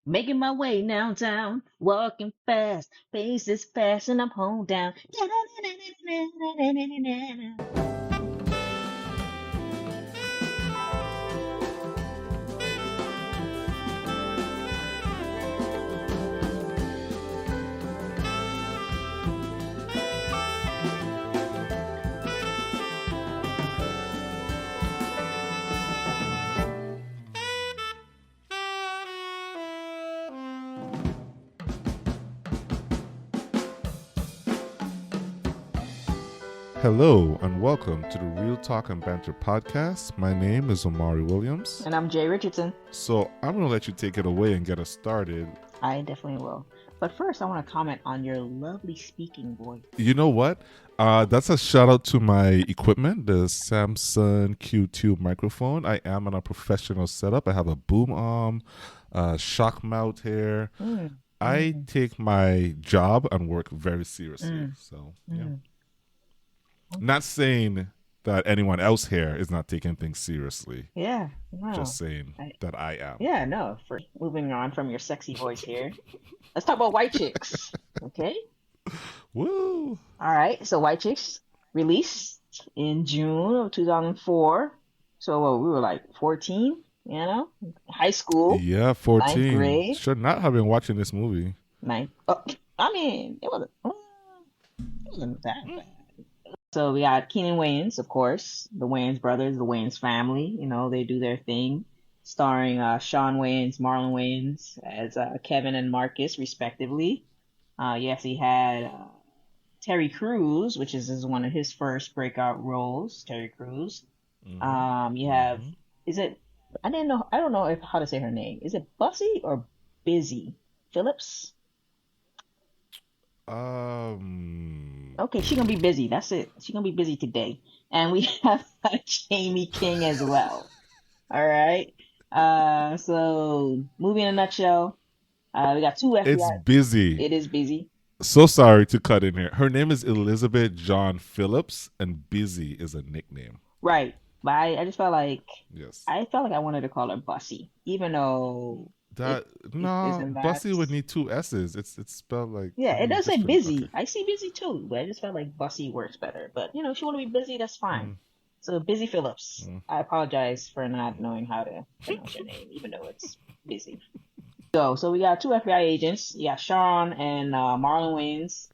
Making my way downtown, walking fast, pace is fast, and I'm home down. Hello and welcome to the Real Talk and Banter podcast. My name is Omari Williams. And I'm Jay Richardson. So I'm going to let you take it away and get us started. I definitely will. But first, I want to comment on your lovely speaking voice. You know what? That's a shout out to my equipment, the Samsung Q2 microphone. I am on a professional setup. I have a boom arm, shock mount here. I take my job and work very seriously. So, yeah. Not saying that anyone else here is not taking things seriously. Yeah, no. Just saying that I am. Yeah, no. For moving on from your sexy voice here, let's talk about White Chicks. Okay. Woo! All right. So White Chicks released in June of 2004. So we were like 14, high school. Yeah, 14. Ninth grade. Should not have been watching this movie. Oh, I mean, it wasn't that bad. So we got Keenan Wayans, of course, the Wayans brothers, the Wayans family. They do their thing, starring Sean Wayans, Marlon Wayans as Kevin and Marcus, respectively. You actually had Terry Crews, which is one of his first breakout roles. Terry Crews. You have I don't know how to say her name. Is it Bussy or Busy Phillips? Okay, she's gonna be busy. That's it. She's gonna be busy today. And we have Jamie King as well. All right. So movie in a nutshell. We got two FBI. It's busy. It is busy. So sorry to cut in here. Her name is Elizabeth John Phillips, and Busy is a nickname. Right. But I just felt like yes. I felt like I wanted to call her Bussy, even though Bussy would need two S's. It's spelled like it does say busy. Okay. I see busy too, but I just felt like Bussy works better. But if you want to be busy, that's fine. So Busy Phillips. I apologize for not knowing how to pronounce your name, even though it's busy. So we got two FBI agents. You got Sean and Marlon Wayans,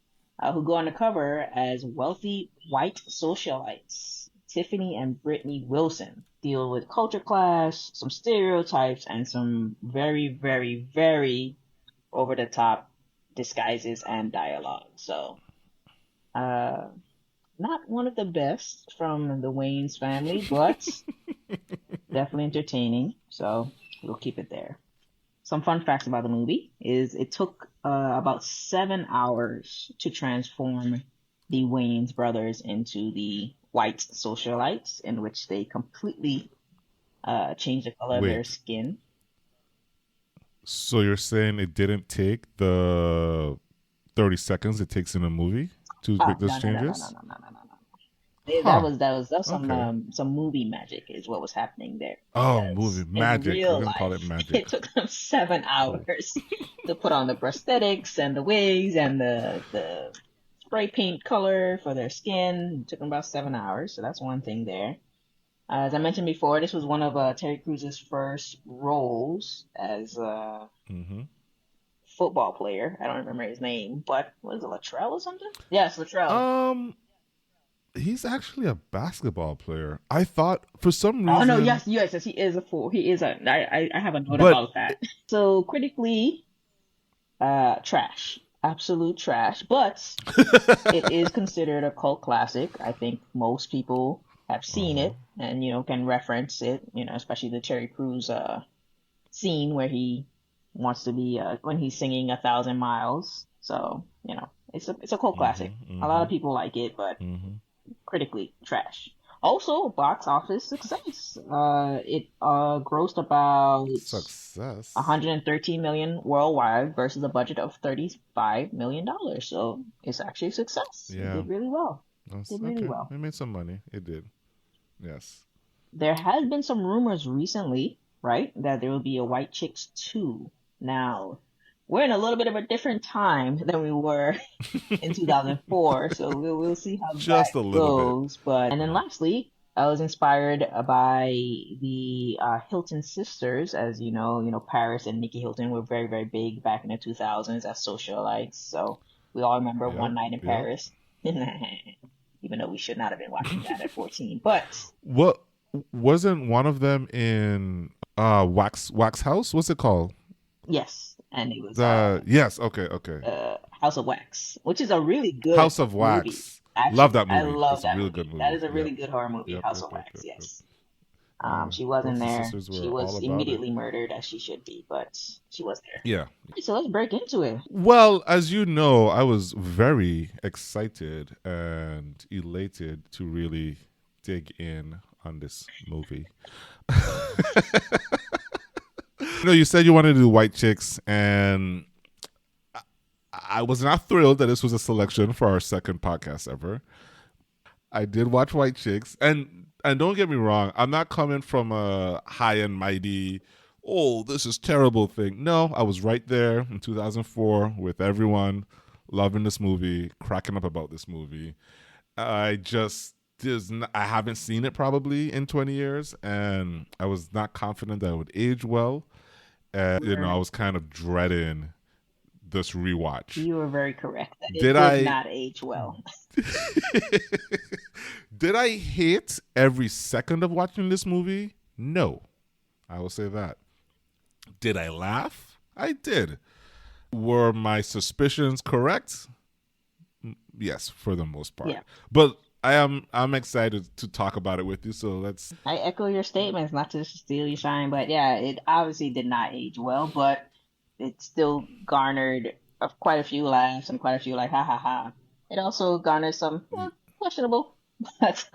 who go undercover as wealthy white socialites. Tiffany and Brittany Wilson deal with culture clash, some stereotypes, and some very, very, very over-the-top disguises and dialogue. So, not one of the best from the Wayans family, but definitely entertaining. So we'll keep it there. Some fun facts about the movie is it took about 7 hours to transform the Wayans brothers into the white socialites, in which they completely changed the color of their skin. So you're saying it didn't take the 30 seconds it takes in a movie to make those changes? No. That was some movie magic is what was happening there. Oh, movie magic. We're gonna call it magic. It took them 7 hours to put on the prosthetics and the wigs and the spray paint color for their skin. It took them about 7 hours, so that's one thing there. As I mentioned before, this was one of Terry Crews' first roles as a football player. I don't remember his name, but was it Latrell or something? Yes, Latrell. He's actually a basketball player. I thought for some reason. Oh no, yes, he is a fool. He is a. I have a note about that. So critically, trash. Absolute trash, but it is considered a cult classic. I think most people have seen it and can reference it. Especially the Terry Crews scene where he wants to be when he's singing 1,000 Miles. So it's a cult classic. A lot of people like it, but critically trash. Also, box office success. It grossed about $113 million worldwide versus a budget of $35 million. So it's actually a success. Yeah. It did really well. It made some money. It did. Yes. There has been some rumors recently, right, that there will be a White Chicks 2. Now, we're in a little bit of a different time than we were in 2004, so we'll see how that Just a little bit. goes. But and then lastly, I was inspired by the Hilton sisters, as you know. Paris and Nikki Hilton were very very big back in the 2000s as socialites. So we all remember Yep. One Night in Yep. Paris, even though we should not have been watching that at 14. But What wasn't one of them in Wax House? What's it called? yes, and it was Yes, okay. House of Wax, which is a really good House of movie. Wax. Actually, Love that I movie. love That's a that really movie. good movie. That is a really Yep. good horror movie, Yep, House yep, of yep, Wax. yep, yep. Yes. Yeah. She wasn't Wilson there. sisters She were was all about immediately it. murdered as she should be, but she was there. Yeah. So let's break into it. Well, as you know, I was very excited and elated to really dig in on this movie. You said you wanted to do White Chicks, and I was not thrilled that this was a selection for our second podcast ever. I did watch White Chicks, and don't get me wrong, I'm not coming from a high and mighty, oh, this is terrible thing. No, I was right there in 2004 with everyone loving this movie, cracking up about this movie. I haven't seen it probably in 20 years, and I was not confident that it would age well. And I was kind of dreading this rewatch. You were very correct. It did not age well. Did I hate every second of watching this movie? No, I will say that. Did I laugh? I did. Were my suspicions correct? Yes, for the most part. Yeah. But I'm excited to talk about it with you. So let's. I echo your statements, not to steal your shine, but yeah, it obviously did not age well, but it still garnered quite a few laughs and quite a few like ha ha ha. It also garnered some questionable, but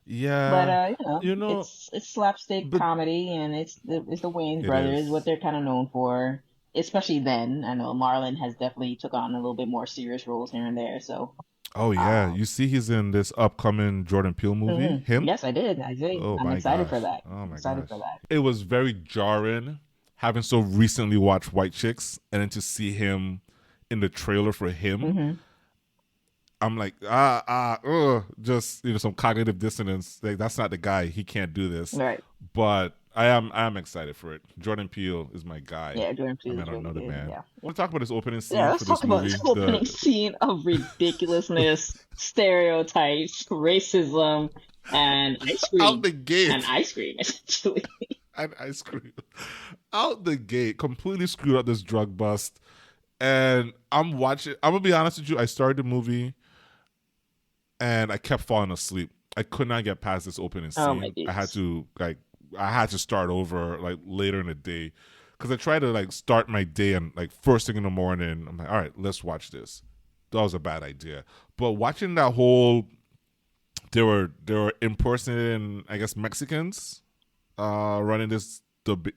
yeah. But it's slapstick comedy, and it's the Wayans brothers, what they're kind of known for. Especially then, I know Marlon has definitely took on a little bit more serious roles here and there. So. Oh yeah, you see, he's in this upcoming Jordan Peele movie. Mm-hmm. Him? Yes, I did. Oh, I'm excited for that. Oh my excited for that. It was very jarring having so recently watched White Chicks, and then to see him in the trailer for him. Mm-hmm. I'm like, just some cognitive dissonance. Like, that's not the guy. He can't do this. Right. But I am excited for it. Jordan Peele is my guy. Yeah, Jordan Peele is another really man. Yeah. I want to talk about this opening scene. Yeah, let's talk about this opening scene of ridiculousness, stereotypes, racism, and ice cream. Out the gate. And ice cream, essentially. And ice cream. Out the gate, completely screwed up this drug bust. And I'm watching. I'm gonna be honest with you. I started the movie, and I kept falling asleep. I could not get past this opening scene. Oh my goodness. I had to start over later in the day, because I tried to start my day and first thing in the morning. I'm like, all right, let's watch this. That was a bad idea. But watching that whole, they were impersonating, I guess, Mexicans, running this bodega,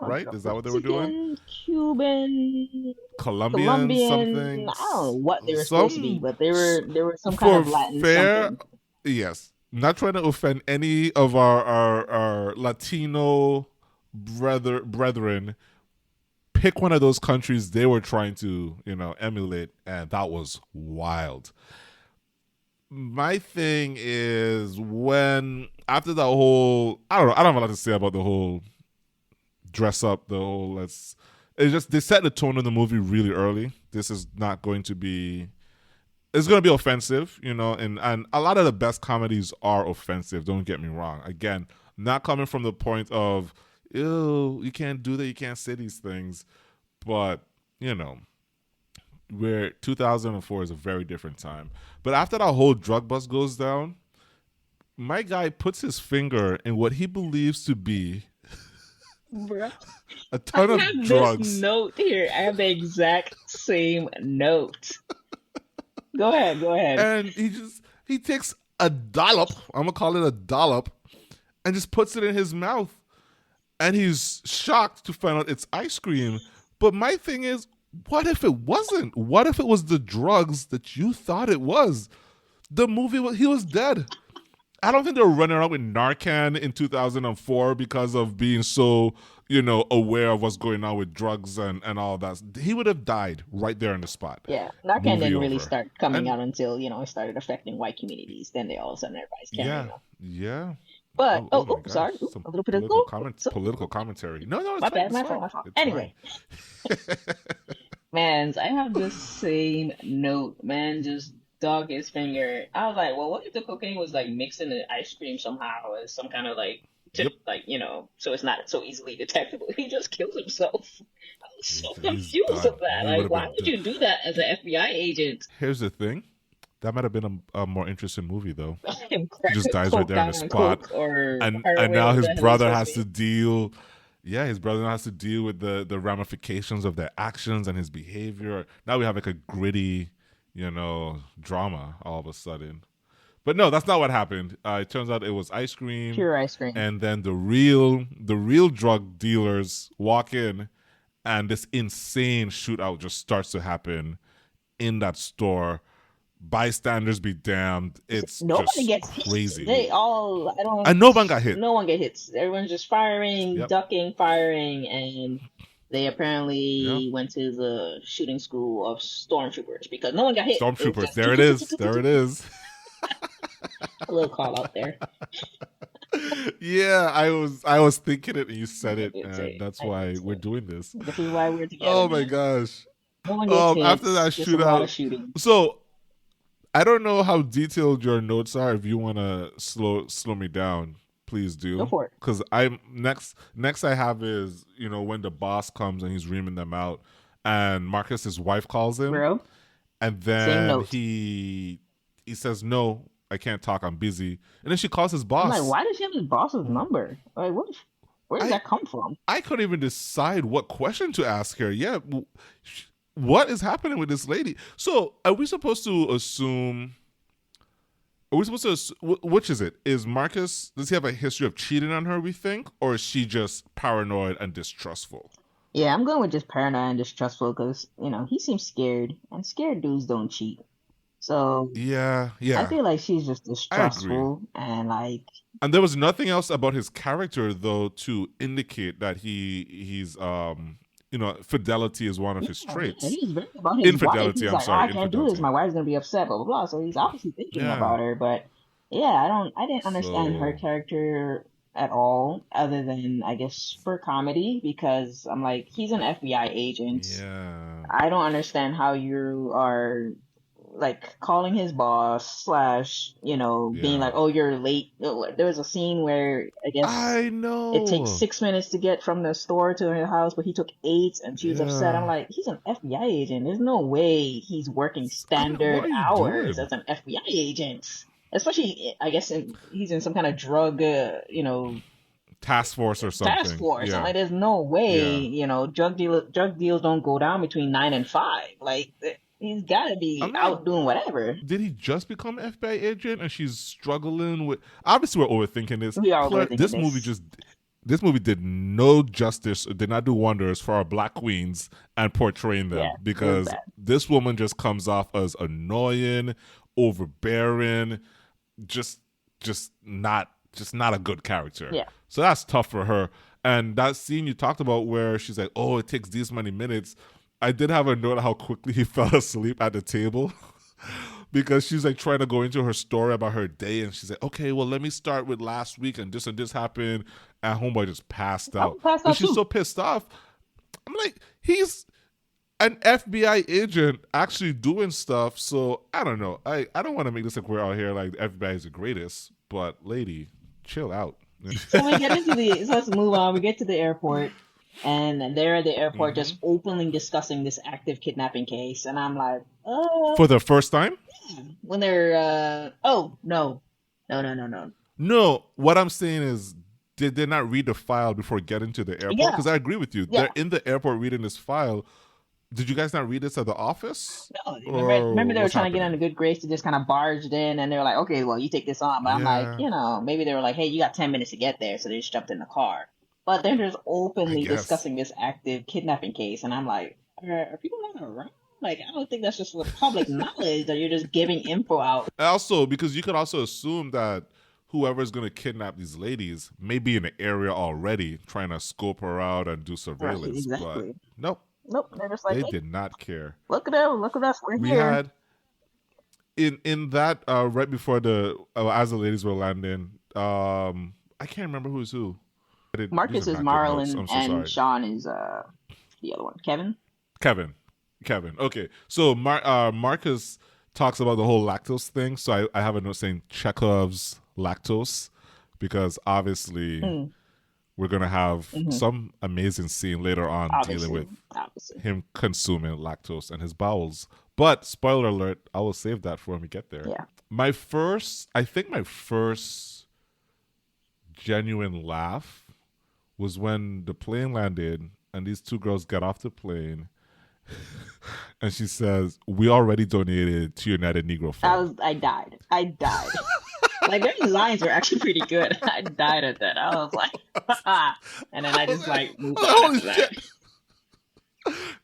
right? Is that what they were doing? Cuban, Colombian, something. I don't know what they were supposed to be, but they were some kind of Latin something. Yes. Not trying to offend any of our Latino brethren. Pick one of those countries they were trying to, emulate, and that was wild. My thing is, when after that whole, I don't have a lot to say about the whole dress up, the whole it's just they set the tone of the movie really early. This is not going to be. It's going to be offensive, and a lot of the best comedies are offensive, don't get me wrong. Again, not coming from the point of, ew, you can't do that, you can't say these things. But, where 2004 is a very different time. But after that whole drug bust goes down, my guy puts his finger in what he believes to be Bruh. a ton of drugs. This note here. I have the exact same note. Go ahead. And he takes a dollop, I'm going to call it a dollop, and just puts it in his mouth. And he's shocked to find out it's ice cream. But my thing is, what if it wasn't? What if it was the drugs that you thought it was? The movie, he was dead. I don't think they were running around with Narcan in 2004 because of being so aware of what's going on with drugs and all that, he would have died right there on the spot. Yeah, Narcan Movie didn't really over. start coming And out until, it started affecting white communities. Then they all of a sudden everybody's carrying yeah, them. yeah. But Oh my gosh, sorry, some a little bit of political political oops, commentary. No, it's my fine. bad, It's my fault, fine. my fault. It's fine. Anyway, man, I have the same note. Man, just dog his finger. I was like, well, what if the cocaine was like mixed in the ice cream somehow as some kind of like tip, Yep. like so it's not so easily detectable. He just killed himself. I was so He's confused done. with that. He would Like, have why been would done. you do that as an FBI agent? Here's the thing. That might have been a more interesting movie though. Him He just dies right coked there on the out on spot, coke or and heroin, now whatever his the hell he's brother supposed to has to be. deal. Yeah, his brother has to deal with the ramifications of their actions and his behavior. Now we have like a gritty, drama all of a sudden. But no, that's not what happened. It turns out it was ice cream, Pure ice cream. and then the real drug dealers walk in, and this insane shootout just starts to happen in that store. Bystanders be damned. It's Nobody just gets hit. crazy. They all, I don't, And no one got hit. no one get hits. Everyone's just firing, Yep. ducking, firing, and they Yeah. apparently went to the shooting school of stormtroopers because no one got hit. It was Stormtroopers. just There it is. There it is. a little call out there. Yeah, I was thinking it and you said it, It's and that's I why did we're say. doing this. This is why we're together, Oh my man. gosh. No one gets hit. After that Just a lot of shootout. shooting. So I don't know how detailed your notes are. If you want to slow me down, please Go do. for it, Because I'm next I have is when the boss comes and he's reaming them out, and Marcus's wife calls him, bro. and Same then note. he says, "No, I can't talk. I'm busy." And then she calls his I'm like, boss. why does he have his boss's number? Like, where did I that come from? I couldn't even decide what question to ask her. Yeah, what is happening with this lady? So, are we supposed to assume? Are we supposed to? Which is it? Is Marcus? Does he have a history of cheating on her? We think, or is she just paranoid and distrustful? Yeah, I'm going with just paranoid and distrustful because, he seems scared, and scared dudes don't cheat. So Yeah, I yeah, feel like she's just I agree. distrustful and like, And there was nothing else about his character though to indicate that he's fidelity is one of his yeah, traits. he's very about his wife. Infidelity. He's I'm like, oh, sorry, I can't do this. infidelity. My wife's gonna be upset, blah blah blah. So he's obviously thinking Yeah. about her, but yeah, I didn't understand her So character at all, other than I guess for comedy, because I'm like, he's an FBI agent. yeah, I don't understand how you are like calling his boss slash, being yeah. like, oh, you're late. There was a scene where I guess I it takes know. 6 minutes to get from the store to her house, but he took 8, and she was upset. I'm Yeah. like, he's an FBI agent. There's no way he's working I mean, what standard are you hours doing? as an FBI agent. Especially, I guess he's in some kind of drug, Task force or task something. force. I'm Yeah. like, there's no way, Yeah. drug deals don't go down between 9 and 5. Like, he's got to I'm be like, out doing whatever. did he just become FBI agent and she's struggling with? Obviously, we're overthinking this. We are overthinking This movie did no justice, did not do wonders for our black queens and portraying them, Yeah, it was because bad. this woman just comes off as annoying, overbearing, just not a good character. Yeah. So that's tough for her. And that scene you talked about where she's like, "Oh, it takes these many minutes." I did have a note how quickly he fell asleep at the table. Because she's like trying to go into her story about her day, and she's like, "Okay, well, let me start with last week and this happened." And homeboy just passed I out. was passed But out she's too. so pissed off. I'm like, he's an FBI agent actually doing stuff. So I don't know. I don't want to make this like we're out here like the FBI is the greatest, but lady, chill out. So let's move on. We get to the airport, and they're at the airport just openly discussing this active kidnapping case, and I'm like, For the first time? when they're, oh, no. No. No, what I'm saying is, did they not read the file before getting to the airport? Yeah, Because I agree with you. yeah. They're in the airport reading this file. Did you guys not read this at the office? No, Or remember they were what's trying to get happening? on a good grace to just kind of barged in, and they were like, okay, well, you take this on. But I'm like, Yeah, maybe they were like, hey, you got 10 minutes to get there, so they just jumped in the car. But they're just I openly guess. discussing this active kidnapping case, and I'm like, are people not around? Like, I don't think that's just public knowledge that you're just giving info out. Also, because you could also assume that whoever's going to kidnap these ladies may be in the area already trying to scope her out and do Right, surveillance. But exactly. nope, Nope, they're just like, they hey, did not care. look at them, look at us, we're We here. had in that right before the as the ladies were landing, I can't remember who's who. Marcus is Marlon, and Sean is the other one, Kevin. Kevin. Okay, so Marcus talks about the whole lactose thing. So I have a note saying Chekhov's lactose because obviously we're gonna have some amazing scene later on dealing with him consuming lactose and his bowels. But spoiler alert, I will save that for when we get there. Yeah. My first genuine laugh was when the plane landed and these two girls got off the plane and she says, "We already donated to United Negro Fund." I died. Like, their lines were actually pretty good. I died at that. I was like, and then I just like moved on after that.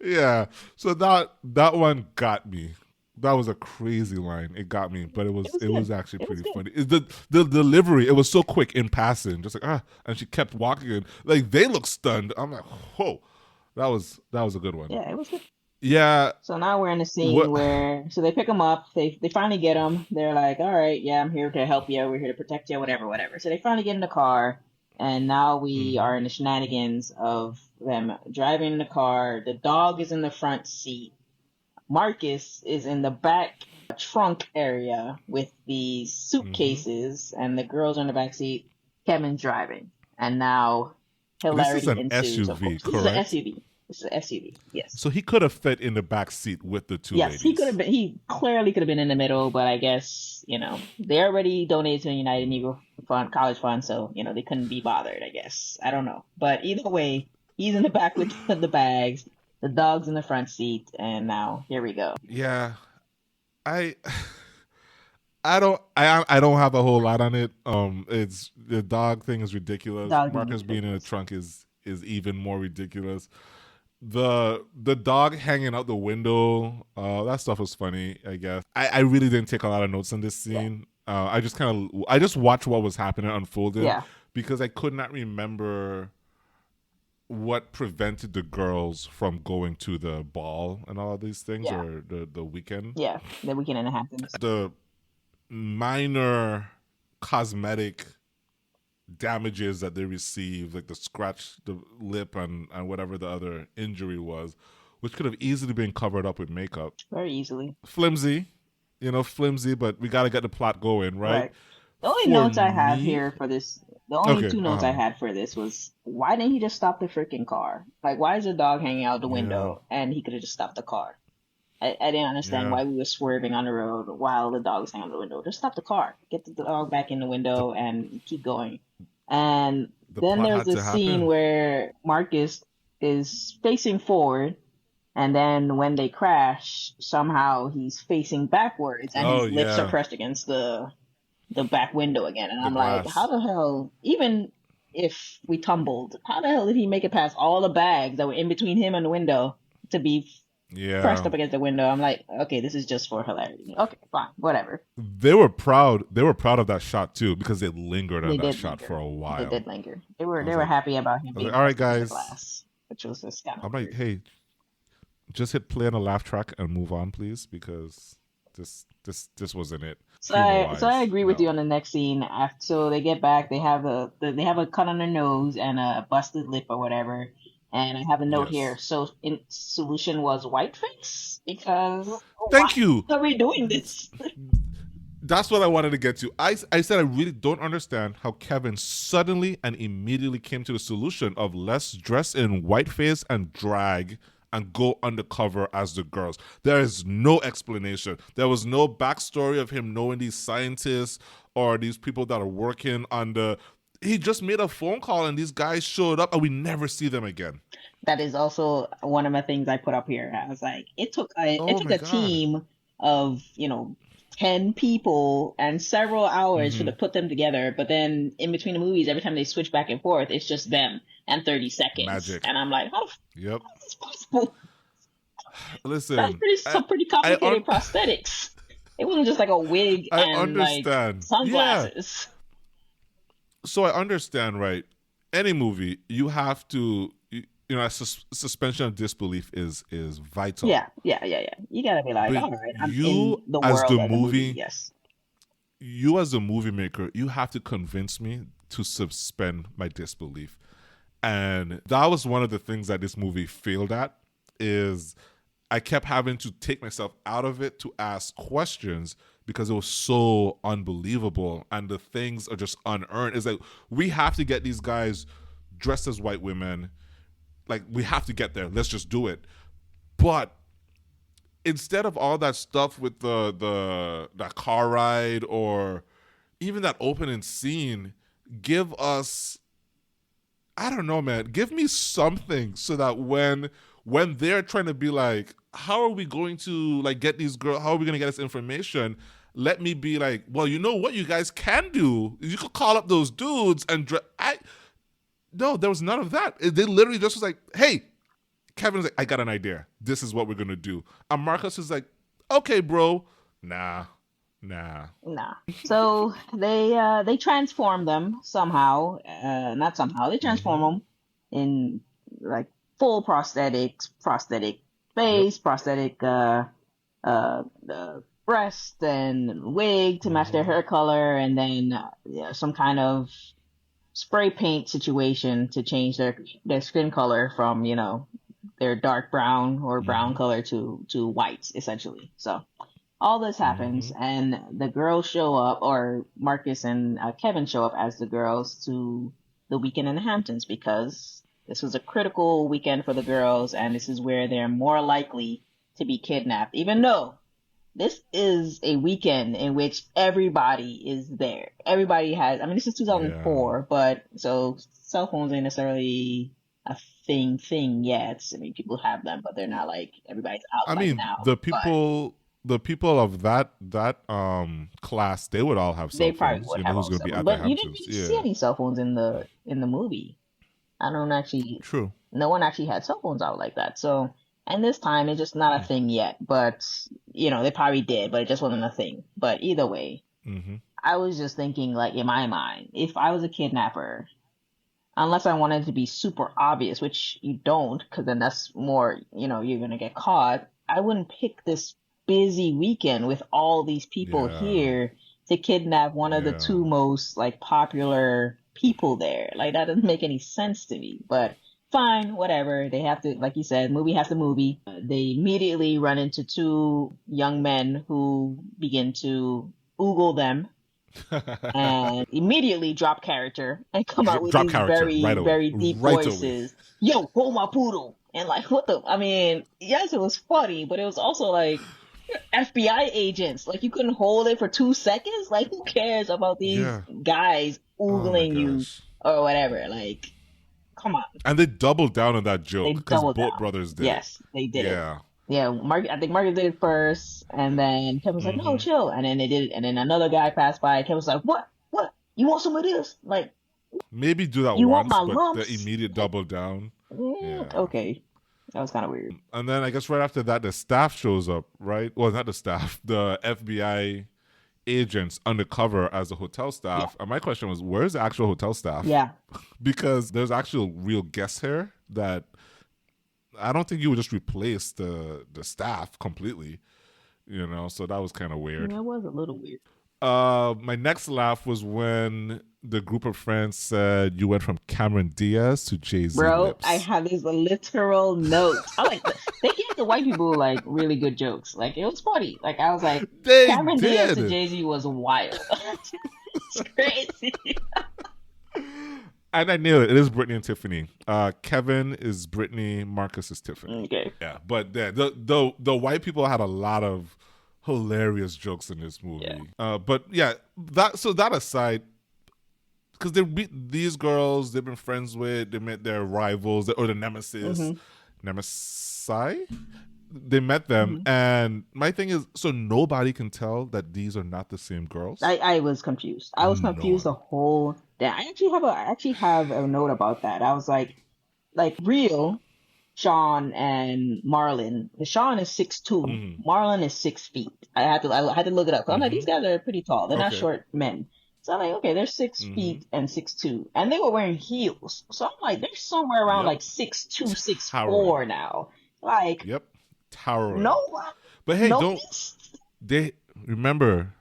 Yeah. So that one got me. That was a crazy line. It got me, but it was actually pretty funny. The delivery, it was so quick in passing, just like and she kept walking and like they looked stunned. I'm like, whoa, that was a good one. Yeah, it was good. Yeah. So now we're in a scene where they pick him up. They finally get him. They're like, all right, yeah, I'm here to help you. We're here to protect you, whatever. So they finally get in the car, and now we are in the shenanigans of them driving in the car. The dog is in the front seat. Marcus is in the back trunk area with the suitcases, and the girls are in the back seat. Kevin's driving, and now hilarity ensues. This is an SUV, correct? This is an SUV. It's an SUV, yes. So he could have fit in the back seat with the two ladies. Yes, he could have been. He clearly could have been in the middle, but I guess, they already donated to the United Negro Fund, College Fund, so, they couldn't be bothered, I guess. I don't know. But either way, he's in the back with the bags, the dog's in the front seat, and now here we go. Yeah. I don't have a whole lot on it. It's the dog thing is ridiculous. Marcus being in the trunk is even more ridiculous. The dog hanging out the window, that stuff was funny, I guess. I really didn't take a lot of notes on this scene. I just watched what was happening unfolded because I could not remember what prevented the girls from going to the ball and all of these things or the weekend. Yeah, the weekend and a half. The minor cosmetic damages that they received, like the scratch, the lip, and whatever the other injury was, which could have easily been covered up with makeup. Very easily. Flimsy, but we got to get the plot going, right? The only notes I have here for this, the only two notes I had for this was, why didn't he just stop the freaking car? Like, why is the dog hanging out the window and he could have just stopped the car? I didn't understand why we were swerving on the road while the dog was hanging out the window. Just stop the car. Get the dog back in the window and keep going. And then there's this scene where Marcus is facing forward, and then when they crash, somehow he's facing backwards, and his lips are pressed against the back window again. And I'm like, how the hell, even if we tumbled, how the hell did he make it past all the bags that were in between him and the window to be pressed up against the window? I'm like, okay, this is just for hilarity. Okay, fine, whatever. They were proud of that shot too because they lingered on that shot for a while. They did linger. They were happy about him being like, all right, guys. Glass, which was just kind of I'm like, hey, just hit play on a laugh track and move on, please, because this wasn't it. So I agree with you on the next scene. So they get back, they have a cut on their nose and a busted lip or whatever. And I have a note here. So solution was whiteface because thank you. Why are we doing this? That's what I wanted to get to. I said I really don't understand how Kevin suddenly and immediately came to the solution of let's dress in whiteface and drag and go undercover as the girls. There is no explanation. There was no backstory of him knowing these scientists or these people that are working on the... He just made a phone call and these guys showed up and we never see them again. That is also one of the things I put up here. I was like, it took a team of, 10 people and several hours to put them together. But then in between the movies, every time they switch back and forth, it's just them and 30 seconds. Magic. And I'm like, how is this possible? Listen. That's some pretty complicated prosthetics. It wasn't just like a wig and like sunglasses. So I understand, right? Any movie, you have to, suspension of disbelief is vital. Yeah. You gotta be like, But all right, I'm in you the as world the of the movie. movie, Yes. you as the movie maker, you have to convince me to suspend my disbelief. And that was one of the things that this movie failed at, is I kept having to take myself out of it to ask questions because it was so unbelievable and the things are just unearned. It's like, we have to get these guys dressed as white women. Like, we have to get there. Let's just do it. But instead of all that stuff with the that car ride or even that opening scene, give us, I don't know, man. Give me something so that when they're trying to be like, how are we going to like get these girls? How are we going to get this information? Let me be like, well, you know what you guys can do? You could call up those dudes and no, there was none of that. They literally just was like, hey, Kevin's like, I got an idea. This is what we're gonna do. And Marcus is like, okay, bro. Nah. Nah. So they transform them somehow. Not somehow. They transform Mm-hmm. them in like full prosthetics, prosthetic Yep. face, prosthetic breast and wig to match their Mm-hmm. hair color, and then yeah, some kind of spray paint situation to change their skin color from their dark brown or brown Mm-hmm. color to white essentially. So all this happens, Mm-hmm. and the girls show up, or Marcus and Kevin show up as the girls to the weekend in the Hamptons because this was a critical weekend for the girls, and this is where they're more likely to be kidnapped, even though this is a weekend in which everybody is there. Everybody has, I mean, this is Yeah. 2004, but so cell phones ain't necessarily a thing yet. I mean, people have them, but they're not like everybody's out I like mean, now. But the people of that class, they would all have they cell probably phones. would You know have who's all gonna cell be phones. at the But you didn't Hamptons. really see Yeah. any cell phones in the movie. I don't actually, True. no one actually had cell phones out like that. So, and this time it's just not a thing yet. But they probably did, but it just wasn't a thing. But either way, Mm-hmm. I was just thinking, like, in my mind, if I was a kidnapper, unless I wanted to be super obvious, which you don't, because then that's more, you're gonna get caught. I wouldn't pick this busy weekend with all these people Yeah. here to kidnap one of the Yeah. two most like popular people there. Like that doesn't make any sense to me. But fine, whatever. They have to, like you said, movie has to movie. They immediately run into two young men who begin to oogle them and immediately drop character and come out with Drop these character very, right away. very deep Right away. voices. Yo, hold my poodle. And like, what the? I mean, yes, it was funny, but it was also like FBI agents. Like, you couldn't hold it for 2 seconds. Like, who cares about these Yeah. guys Oh my oogling you gosh. or whatever? Like, come on. And they doubled down on that They joke because doubled both down. brothers did it. Yes, they did it. Yeah. Yeah, I think Marcus did it first, and then Kevin was like, "No, Mm-hmm. chill." And then they did it, and then another guy passed by. Kevin was like, "What? What? You want some of this? Like, Maybe do that you want once, my but the lumps?" immediate Like, double down. Yeah. okay, that was kind of weird. And then I guess right after that, the staff shows up, right? Well, not the staff, the FBI agents undercover as the hotel Yeah, staff. And my question was, where's the actual hotel staff? yeah. Because there's actual real guests here that I don't think you would just replace the staff completely, so that was kind of weird. That was a little weird, My next laugh was when the group of friends said you went from Cameron Diaz to Jay-Z bro. I lips. have these literal notes. I like they gave the white people like really good jokes. Like it was funny. Like I was like, They Cameron Diaz to did. Jay-Z was wild. It's crazy. And I knew it. It is Brittany and Tiffany. Kevin is Brittany. Marcus is Tiffany. Okay. Yeah, but the white people had a lot of hilarious jokes in this Yeah. movie. But yeah, that aside, because these girls they've been friends with, they met their rivals or the nemesis, nemesi. They met them, and my thing is, so nobody can tell that these are not the same girls. I was confused. I was No confused the one. whole day. I actually have a note about that. I was like real Sean and Marlon. Sean is 6'2", Mm-hmm. Marlon is 6 feet. I had to look it up. 'Cause I'm like, these Mm-hmm. guys are pretty tall. They're not Okay. short men. So I'm like, okay, they're 6 feet and 6'2", and they were wearing heels. So I'm like, they're somewhere around Yep. like 6'2", six Towering. four now. Like, Yep. Towering. no one But hey, don't noticed. they remember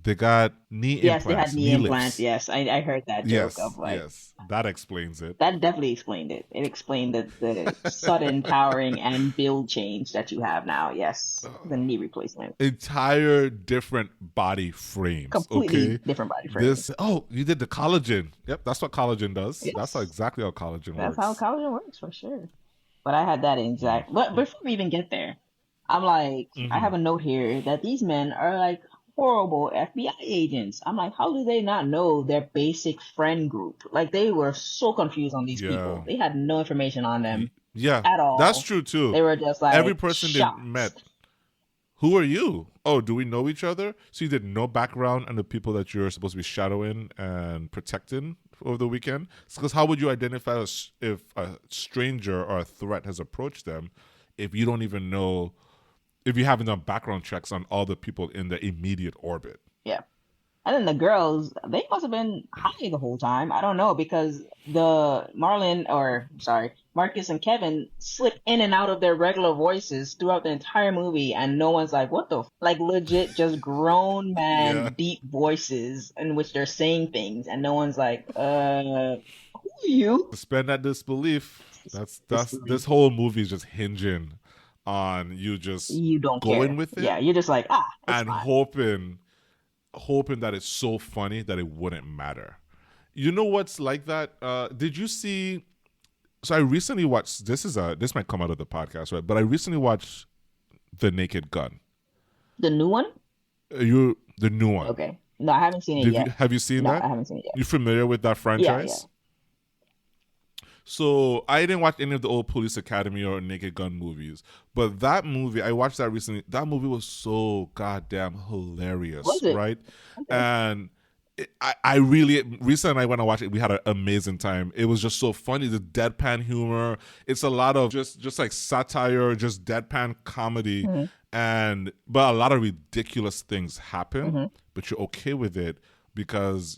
they got knee Yes, they had implants, knee knee implants. lifts. Yes, I heard that joke of Yes, like, yes. That explains it. that definitely explained it. It explained the sudden towering and build change that you have now. Yes, the knee replacement. Entire different body frames. Completely Okay. different body frame. This you did the collagen. Yep, that's what collagen does. That's Yes, exactly how collagen that's how works. collagen works for sure. But I had that Mm. exact. But before we even get there, I'm like, I Mm-hmm. have a note here that these men are like horrible FBI agents. I'm like, how do they not know their basic friend group? Like, they were so confused on these Yeah. people. They had no information on them Yeah, at that's all. true too. They were just Every like person they shocked. met, who are you? Oh, do we know each other? So you did no background on the people that you're supposed to be shadowing and protecting over the weekend? Because how would you identify if a stranger or a threat has approached them if you don't even know, if you haven't done background checks on all the people in the immediate orbit? Yeah. And then the girls, they must have been high the whole time. I don't know because Marcus and Kevin slip in and out of their regular voices throughout the entire movie, and no one's like, "What the?" Like legit, just grown Yeah. man deep voices in which they're saying things, and no one's like, "Who are you?" Suspend that disbelief. That's Disbelief. this whole movie is just hinging on you just You don't going care. with it Yeah, you're just like, it's and fine. hoping that it's so funny that it wouldn't matter. You know what's like that? Did you see? So I recently watched. This might come out of the podcast, right? But I recently watched The Naked Gun. The new one? The new one. Okay. No, I haven't seen it yet. Have you seen No, that? I haven't seen it yet. You familiar with that Yeah, yeah. franchise? So I didn't watch any of the old Police Academy or Naked Gun movies, but that movie I watched that recently. That movie was so goddamn hilarious, Was it? right? Okay. And I really recently when I watched it, we had an amazing time. It was just so funny, the deadpan humor. It's a lot of just like satire, just deadpan comedy, but a lot of ridiculous things happen. But you're okay with it because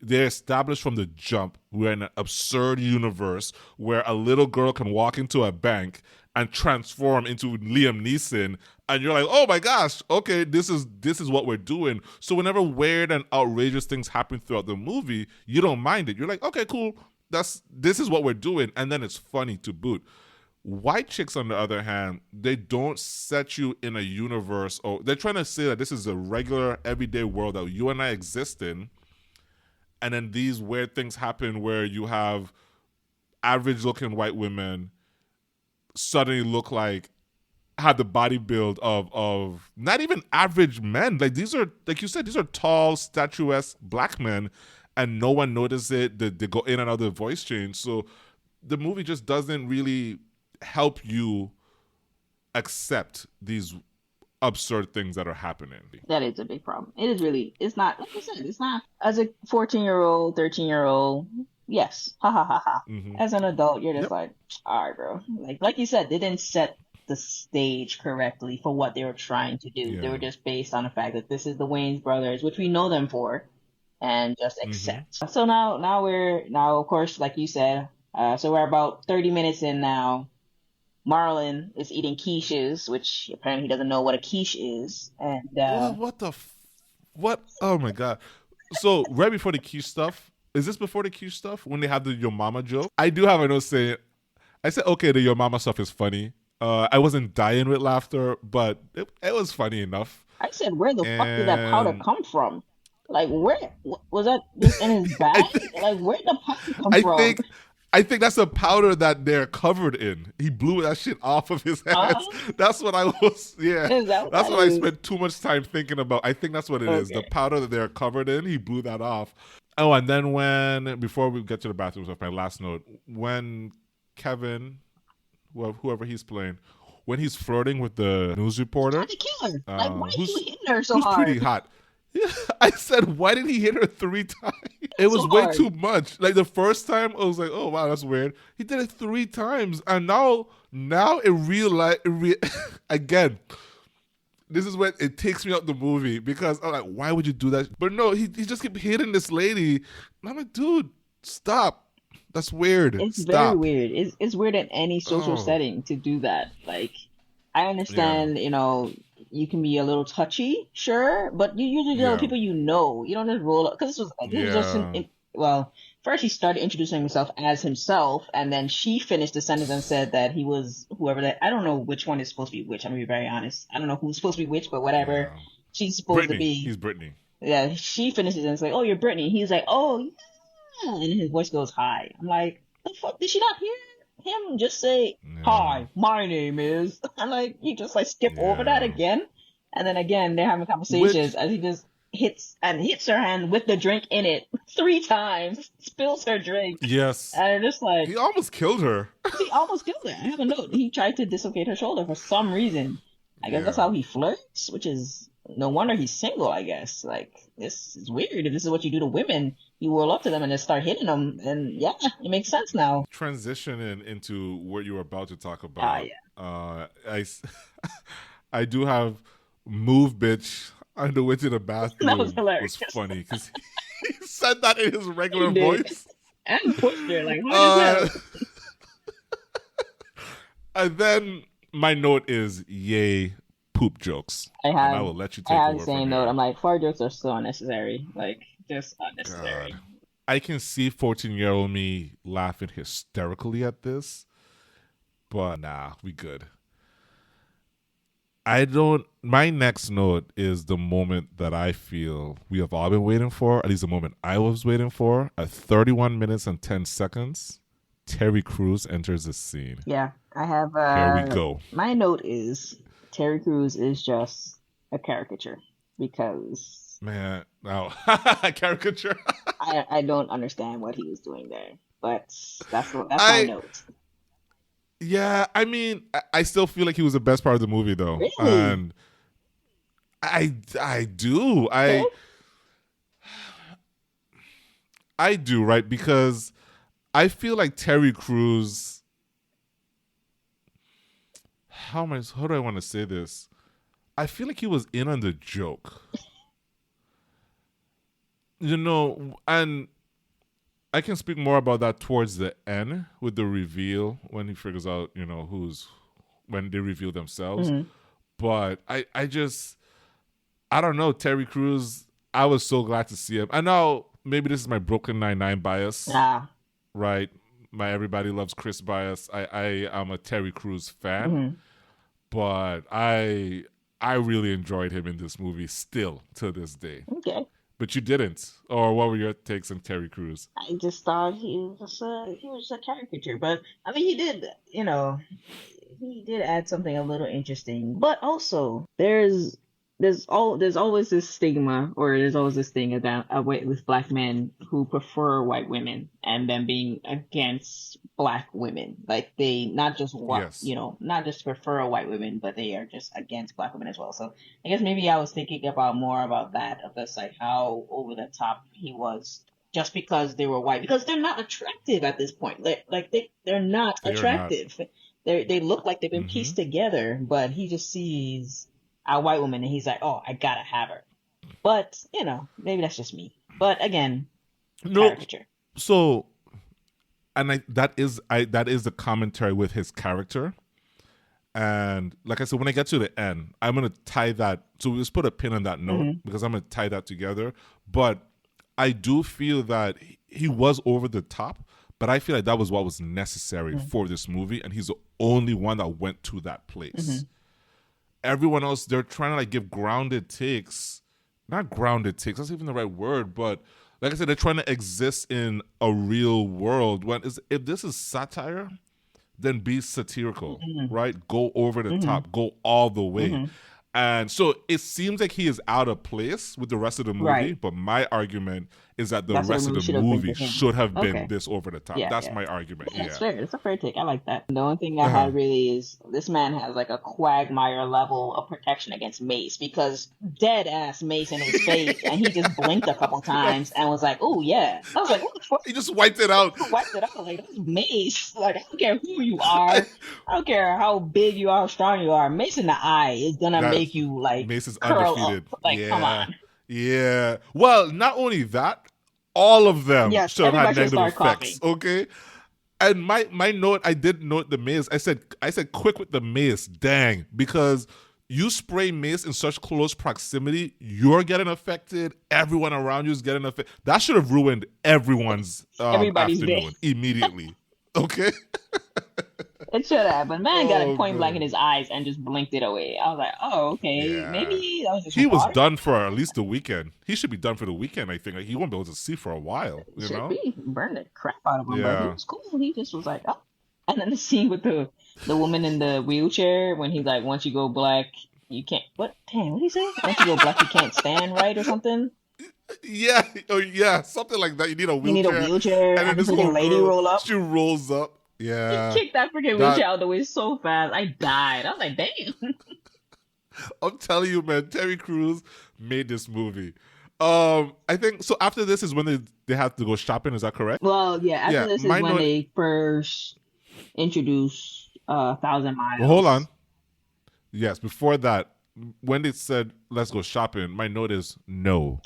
they're established from the jump we're in an absurd universe where a little girl can walk into a bank and transform into Liam Neeson, and you're like, oh my gosh, okay, this is what we're doing. So whenever weird and outrageous things happen throughout the movie, you don't mind it. You're like, okay, cool, this is what we're doing, and then it's funny to boot. White chicks, on the other hand, they don't set you in a universe, or they're trying to say that this is a regular, everyday world that you and I exist in, and then these weird things happen where you have average-looking white women suddenly look like have the body build of not even average men. Like these are, like you said, these are tall, statuesque black men, and no one notices it. They go in and out of the voice change. So the movie just doesn't really help you accept these absurd things that are happening. That is a big problem. It is really, it's not, like I said, it's not, as a 14-year-old, 13-year-old, yes, ha ha ha ha. As an adult, you're just like, all right, bro. Like you said, they didn't set the stage correctly for what they were trying to do. They were just based on the fact that this is the Wayans brothers, which we know them for, and just accept. So now of course, like you said, so we're about 30 minutes in now. Marlon is eating quiches, which apparently he doesn't know what a quiche is. And what? Oh my god! So right before the quiche stuff, is this before the quiche stuff when they have the your mama joke? I do have a note saying, I said, okay, the your mama stuff is funny. I wasn't dying with laughter, but it was funny enough. I said, where the fuck did that powder come from? Like, where was that just in his bag? Like, where did the powder come from? I think that's a powder that they're covered in. He blew that shit off of his hands. That's what I was, that's what I spent too much time thinking about. I think that's what it is. The powder that they're covered in, he blew that off. Oh, and then before we get to the bathroom stuff, my last note, when Kevin, whoever he's playing, when he's flirting with the news reporter. He's trying to kill her. Like, why are you hitting her so hard? Who's pretty hot. Yeah, I said, why did he hit her 3 times? It was way too much. Like the first time, I was like, oh wow, that's weird. He did it 3 times, and now in real life, again, this is when it takes me out the movie because I'm like, why would you do that? But no, he just kept hitting this lady. And I'm like, dude, stop. That's weird. It's very Stop. weird. It's weird in any social Oh, setting to do that. Like, I yeah, understand, you can be a little touchy, sure, but you usually deal with yeah, people you know. You don't just roll up because this was just yeah. well, first he started introducing himself as himself, and then she finished the sentence and said that he was whoever that. I don't know which one is supposed to be which. I'm gonna be very honest. I don't know who's supposed to be which, but whatever. Yeah. She's supposed to Brittany. be. He's Brittany. Yeah, she finishes and it's like, "Oh, you're Brittany." He's like, "Oh, yeah," and his voice goes high. I'm like, "The fuck? Did she not hear him just say Yeah. hi? My name is." I'm like, you just like skip over that Yeah. again, and then again they're having conversations Which, as he just hits her hand with the drink in it 3 times, spills her drink, yes, and I'm just like, he almost killed her. he almost killed her. I have a note. He tried to dislocate her shoulder for some reason. I guess that's Yeah. how he flirts, which is no wonder he's single, I guess. Like, this is weird. If this is what you do to women, you roll up to them and just start hitting them. And yeah, it makes sense now. Transitioning into what you were about to talk Ah, about, yeah. I, I do have move bitch on the way to the That was bathroom hilarious. was funny because he said that in his regular He did. voice. And pushed her, like, hard as Uh, hell. and then my note is yay poop jokes, I and I have will let you I take have the over from same note. here. I'm like, fart jokes are so unnecessary. Like, just God, unnecessary. I can see 14-year-old me laughing hysterically at this, but nah, we good. I don't. My next note is the moment that I feel we have all been waiting for, at least the moment I was waiting for. At 31 minutes and 10 seconds, Terry Crews enters the scene. Yeah, I have Here we go. my note is Terry Crews is just a caricature because Man, no. Caricature. I don't understand what he was doing there. But that's my I note. Yeah, I mean, I still feel like he was the best part of the movie though. Really? And I do. Okay. I do, right? Because I feel like Terry Crews, how do I want to say this? I feel like he was in on the joke. And I can speak more about that towards the end with the reveal when he figures out, when they reveal themselves. Hmm. But I don't know, Terry Crews, I was so glad to see him. I know maybe this is my Brooklyn Nine-Nine bias, Ah. right? My Everybody Loves Chris bias. I am a Terry Crews fan, Hmm. but I really enjoyed him in this movie still to this day. Okay. But you didn't. Or what were your takes on Terry Crews? I just thought he was a caricature, but I mean he did add something a little interesting. But also there's always this stigma, or there's always this thing about with black men who prefer white women and them being against black women. Like, they not just Yes. not just prefer white women, but they are just against black women as well. So I guess maybe I was thinking about more about that, of this, like, how over the top he was just because they were white, because they're not attractive at this point. They're not They are not. attractive. They look like they've been Mm-hmm. pieced together, but he just sees a white woman and he's like, "Oh, I gotta have her." But maybe that's just me. But again, No, caricature. so that is the commentary with his character. And like I said, when I get to the end, I'm gonna tie that. So let's put a pin on that note Hmm. because I'm gonna tie that together. But I do feel that he was over the top, but I feel like that was what was necessary for this movie, and he's the only one that went to that place. Hmm. Everyone else, they're trying to like give grounded takes. Not grounded takes, that's even the right word, but like I said, they're trying to exist in a real world. If this is satire, then be satirical, Hmm. right? Go over the Hmm. top, go all the way. Hmm. And so it seems like he is out of place with the rest of the movie, Right. but my argument is that the That's what the rest of movie the should have been movie for him. should have been Okay. this over the top. Yeah, That's yeah. my argument. Yeah, it's Yeah. fair. It's a fair take. I like that. The only thing I Uh-huh. had really is this man has like a quagmire level of protection against Mace because dead ass Mace in his face and he just blinked a couple times and was like, oh yeah. I was like, what the fuck? He just wiped it out. Wiped it out. Like, that's Mace. Like, I don't care who you are. I don't care how big you are, how strong you are. Mace in the eye is gonna That make you like Mace is curl undefeated. up. Like, come Yeah. on. Yeah. Well, not only that, all of them Yes, should have had everybody should negative start effects. coughing. Okay. And my note, I did note the mace. I said quick with the mace, dang, because you spray mace in such close proximity, you're getting affected. Everyone around you is getting affected. That should have ruined everyone's Everybody's day. afternoon immediately. Okay. It should have, but man got a Oh, point blank in man. his eyes and just blinked it away. I was like, oh, okay, Yeah. maybe that was just He was water. done for at least the weekend. He should be done for the weekend, I think. Like, he won't be able to see for a while, you Should know? be burned the crap out of him, but he Yeah. was cool. He just was like, oh. And then the scene with the woman in the wheelchair when he's like, once you go black, you can't. What? Damn, what did he say? Once you go black, you can't stand right or something. Yeah, oh yeah, something like that. You need a You need wheelchair. a wheelchair, And then and this the little lady girl, roll up. she rolls up. Yeah. He kicked that freaking That- wheelchair out of the way so fast. I died. I was like, damn. I'm telling you, man, Terry Crews made this movie. I think so. After this is when they have to go shopping. Is that correct? Well, yeah. After Yeah, this is my when note- they first introduce 1,000 Miles. Well, hold on. Yes, before that, when they said let's go shopping, my note is no.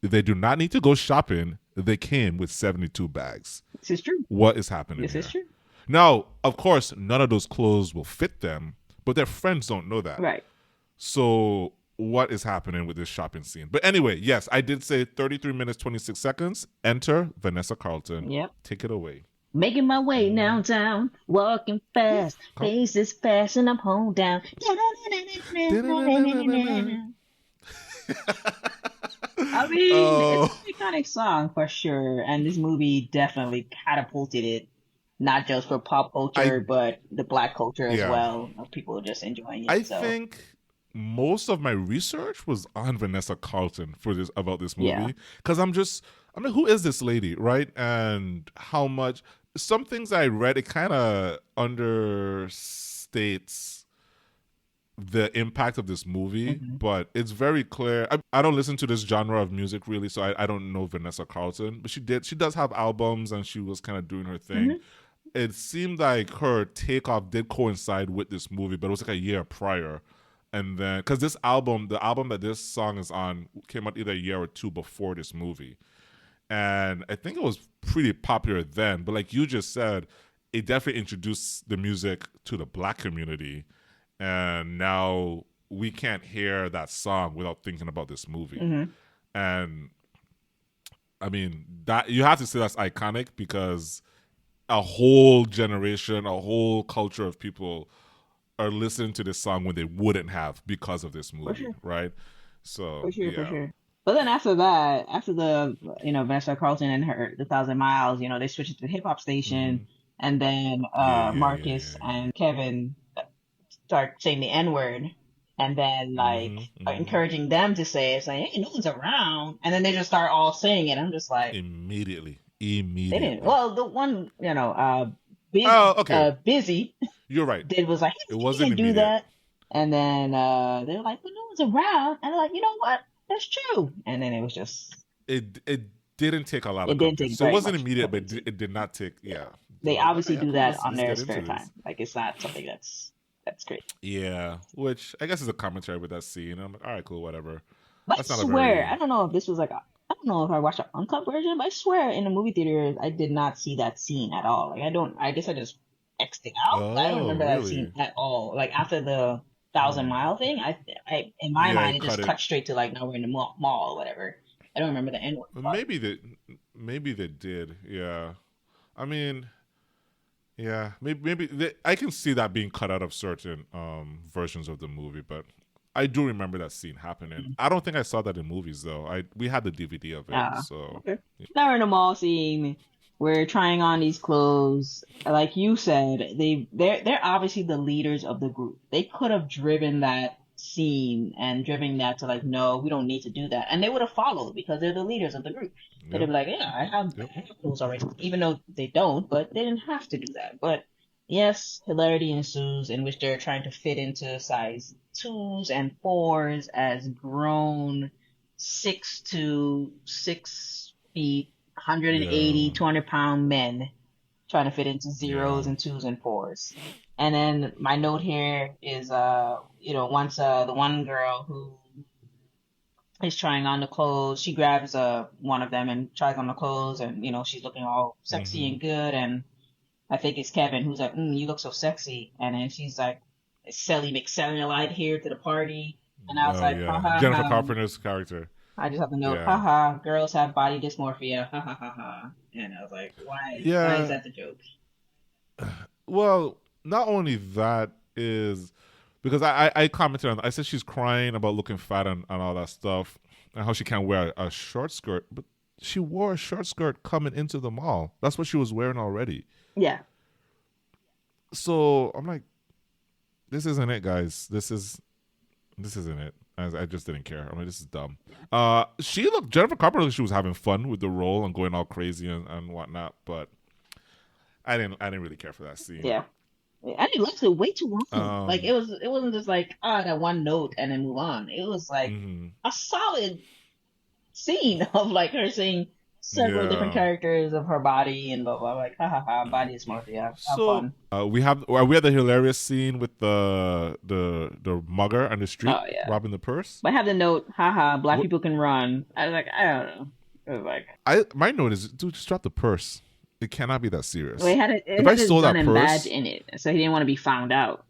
They do not need to go shopping. They came with 72 bags. This is true. What is happening This here? is true. Now, of course, none of those clothes will fit them, but their friends don't know that. Right. So what is happening with this shopping scene? But anyway, yes, I did say 33 minutes, 26 seconds. Enter Vanessa Carlton. Yep. Take it away. Making my way downtown, walking fast, faces fast, and I'm home down. I mean, Oh. it's an iconic song for sure, and this movie definitely catapulted it, not just for pop culture, but the black culture as Yeah. well. People just enjoying it. I so. think most of my research was on Vanessa Carlton about this movie Yeah. because I mean, who is this lady, right? And how much? Some things I read, it kind of understates the impact of this movie, but it's very clear. I don't listen to this genre of music really, so I don't know Vanessa Carlton, but she does have albums and she was kind of doing her thing. It seemed like her takeoff did coincide with this movie, but it was like a year prior. And then, because the album that this song is on came out either a year or two before this movie. And I think it was pretty popular then. But like you just said, it definitely introduced the music to the black community. And now we can't hear that song without thinking about this movie. And I mean, that you have to say that's iconic because a whole generation, a whole culture of people are listening to this song when they wouldn't have because of this movie, right? So For sure, yeah. for sure. But then after that, after the Vanessa Carlton and her the 1,000 Miles, they switched it to the hip hop station, and then Marcus and Kevin start saying the N word, and then encouraging them to say it. It's like, hey, no one's around, and then they just start all saying it. I'm just like, Immediately. they didn't. Well, the one busy, okay. busy You're right. did was like, It hey, wasn't you can't do immediate. that, and then they were like, well, no one's around, and they're like, you know what? That's true. And then it was just It didn't take a lot of It didn't context. take So it very wasn't much immediate, but context. it did not take they So, obviously yeah, do that let's on their get spare into this. time. Like it's not something that's great. Yeah, which I guess is a commentary with that scene. I'm like, all right, cool, whatever. But That's I not a swear, very- I don't know if this was like I don't know if I watched an uncut version, but I swear in the movie theater I did not see that scene at all. Like I guess I just X'd it out. I don't Oh, remember that really? scene at all. Like after the 1,000 Mile thing, I in my Yeah, mind it it just cut it. cut straight to like now we're in the mall or whatever. I don't remember the end word. But maybe they did. Yeah, I mean, yeah, maybe I can see that being cut out of certain versions of the movie, but I do remember that scene happening. I don't think I saw that in movies though. We had the DVD of it, Ah, so okay. Now we're in the mall scene. We're trying on these clothes. Like you said, they're obviously the leaders of the group. They could have driven that scene and driven that to like, no, we don't need to do that. And they would have followed because they're the leaders of the group. They'd be like, yeah, I have clothes already, even though they don't, but they didn't have to do that. But yes, hilarity ensues in which they're trying to fit into size 2s and 4s as grown 6 to 6 feet, 180, 200-pound men trying to fit into 0s and 2s and 4s. And then my note here is, once the one girl who is trying on the clothes, she grabs one of them and tries on the clothes, and she's looking all sexy and good, and I think it's Kevin who's like, you look so sexy, and then she's like, Sally McCellulite here to the party, and I was haha, Jennifer Carpenter's character. I just have to note, haha, girls have body dysmorphia, ha ha ha ha, and I was like, why is that the joke? Well, not only that is because I commented on, I said she's crying about looking fat and all that stuff, and how she can't wear a short skirt, but she wore a short skirt coming into the mall. That's what she was wearing already. Yeah. So I'm like, this isn't it, guys. This isn't it. I just didn't care. I'm like, this is dumb. Jennifer Carpenter looked, she was having fun with the role and going all crazy and whatnot, but I didn't really care for that scene. Yeah. I didn't left it way too long. Like it wasn't just like that one note and then move on. It was like a solid scene of like her saying several different characters of her body and blah blah. Like ha ha ha, body dysmorphia. So we had the hilarious scene with the mugger on the street robbing the purse. But I have the note, haha, black people can run. I was like, I don't know. It was like my note is, dude, just drop the purse. It cannot be that serious. Well, if I stole that purse, badge in it, so he didn't want to be found out.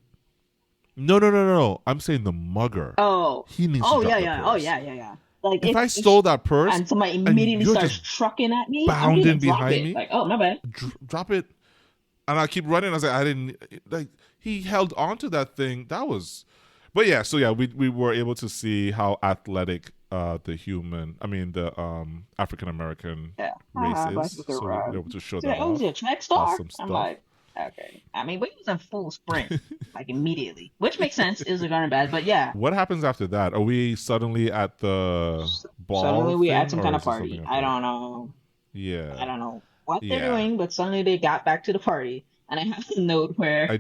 No. I'm saying the mugger. Oh, he needs. to drop the purse. Oh yeah. Like if I stole that purse and somebody immediately starts trucking at me, bounding behind me, like, oh my bad, drop it, and I keep running. I was like, I didn't like. He held on to that thing. That was, but yeah. So yeah, we were able to see how athletic the African American race is. So we were able to show that. Oh, he's a track star. Awesome stuff. I'm like, okay. I mean, but he was in full sprint, like immediately, which makes sense. It was a garden badge, but yeah. What happens after that? Are we suddenly at the ball? Suddenly we at some kind of party. I don't know. Yeah. I don't know what they're doing, but suddenly they got back to the party, and I have a note where